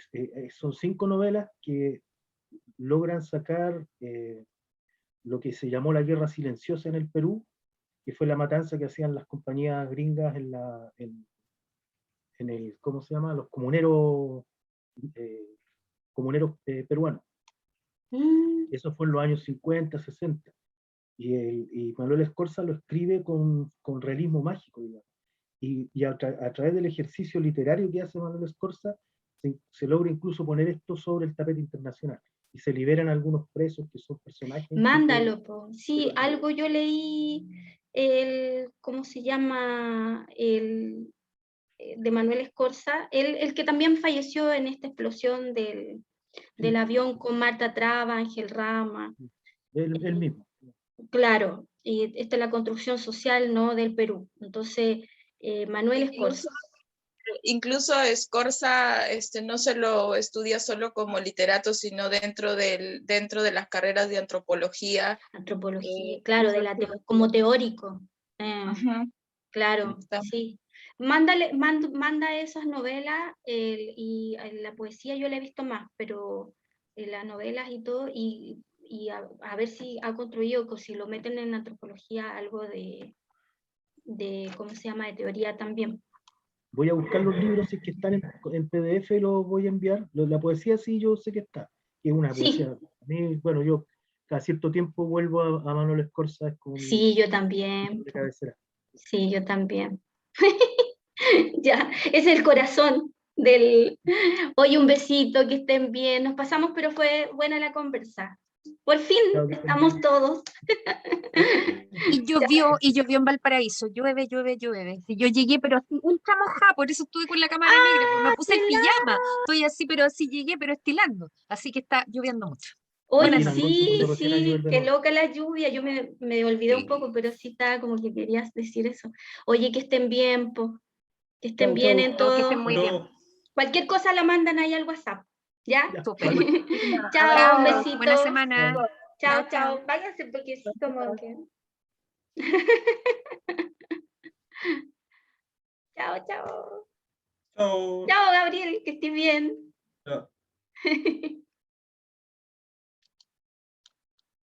son 5 novelas que logran sacar lo que se llamó la guerra silenciosa en el Perú, que fue la matanza que hacían las compañías gringas en el, ¿cómo se llama? Los peruanos. Eso fue en los años 50, 60. Y Manuel Escorza lo escribe con realismo mágico, digamos. Y a través del ejercicio literario que hace Manuel Escorza, se logra incluso poner esto sobre el tapete internacional. Y se liberan algunos presos que son personajes. Mándalo, po. Sí, algo yo leí, ¿cómo se llama? De Manuel Escorza, el que también falleció en esta explosión del avión con Marta Traba, Ángel Rama. El mismo. Claro, y esta es la construcción social, ¿no?, del Perú. Entonces, Manuel Escorza. Incluso Escorza no se lo estudia solo como literato, sino dentro de las carreras de antropología. Claro, como teórico. Claro, sí. Manda esas novelas, y la poesía yo la he visto más, pero las novelas y todo, y a ver si ha construido, si lo meten en antropología, algo de ¿cómo se llama?, de teoría también. Voy a buscar los libros, si es que están en PDF, los voy a enviar. La poesía sí, yo sé que está, que es una poesía. A mí, bueno, yo cada cierto tiempo vuelvo a Manuel Escorza, es como sí, yo también. de cabecera. Sí, yo también. Ya, es el corazón del... Oye, un besito, que estén bien. Nos pasamos, pero fue buena la conversa. Por fin estamos todos. Y llovió en Valparaíso, llueve. Sí, yo llegué, pero así, ultra mojada, por eso estuve con la cámara negra, porque me puse el pijama, estoy así, pero así llegué, pero estilando, así que está lloviendo mucho. Oye, Buenas noches. sí, qué loca la lluvia. Yo me olvidé un poco, pero sí estaba como que querías decir eso. Oye, que estén bien, po. Que estén bien en Que estén todo. muy bien. Cualquier cosa la mandan ahí al WhatsApp, ¿ya? Súper. Chao, un Abrazo, besito. buena semana. Chao, chao. Váyanse porque sí, como que... Chao, chao. Chao. Chao, Gabriel, que estés bien. Ya.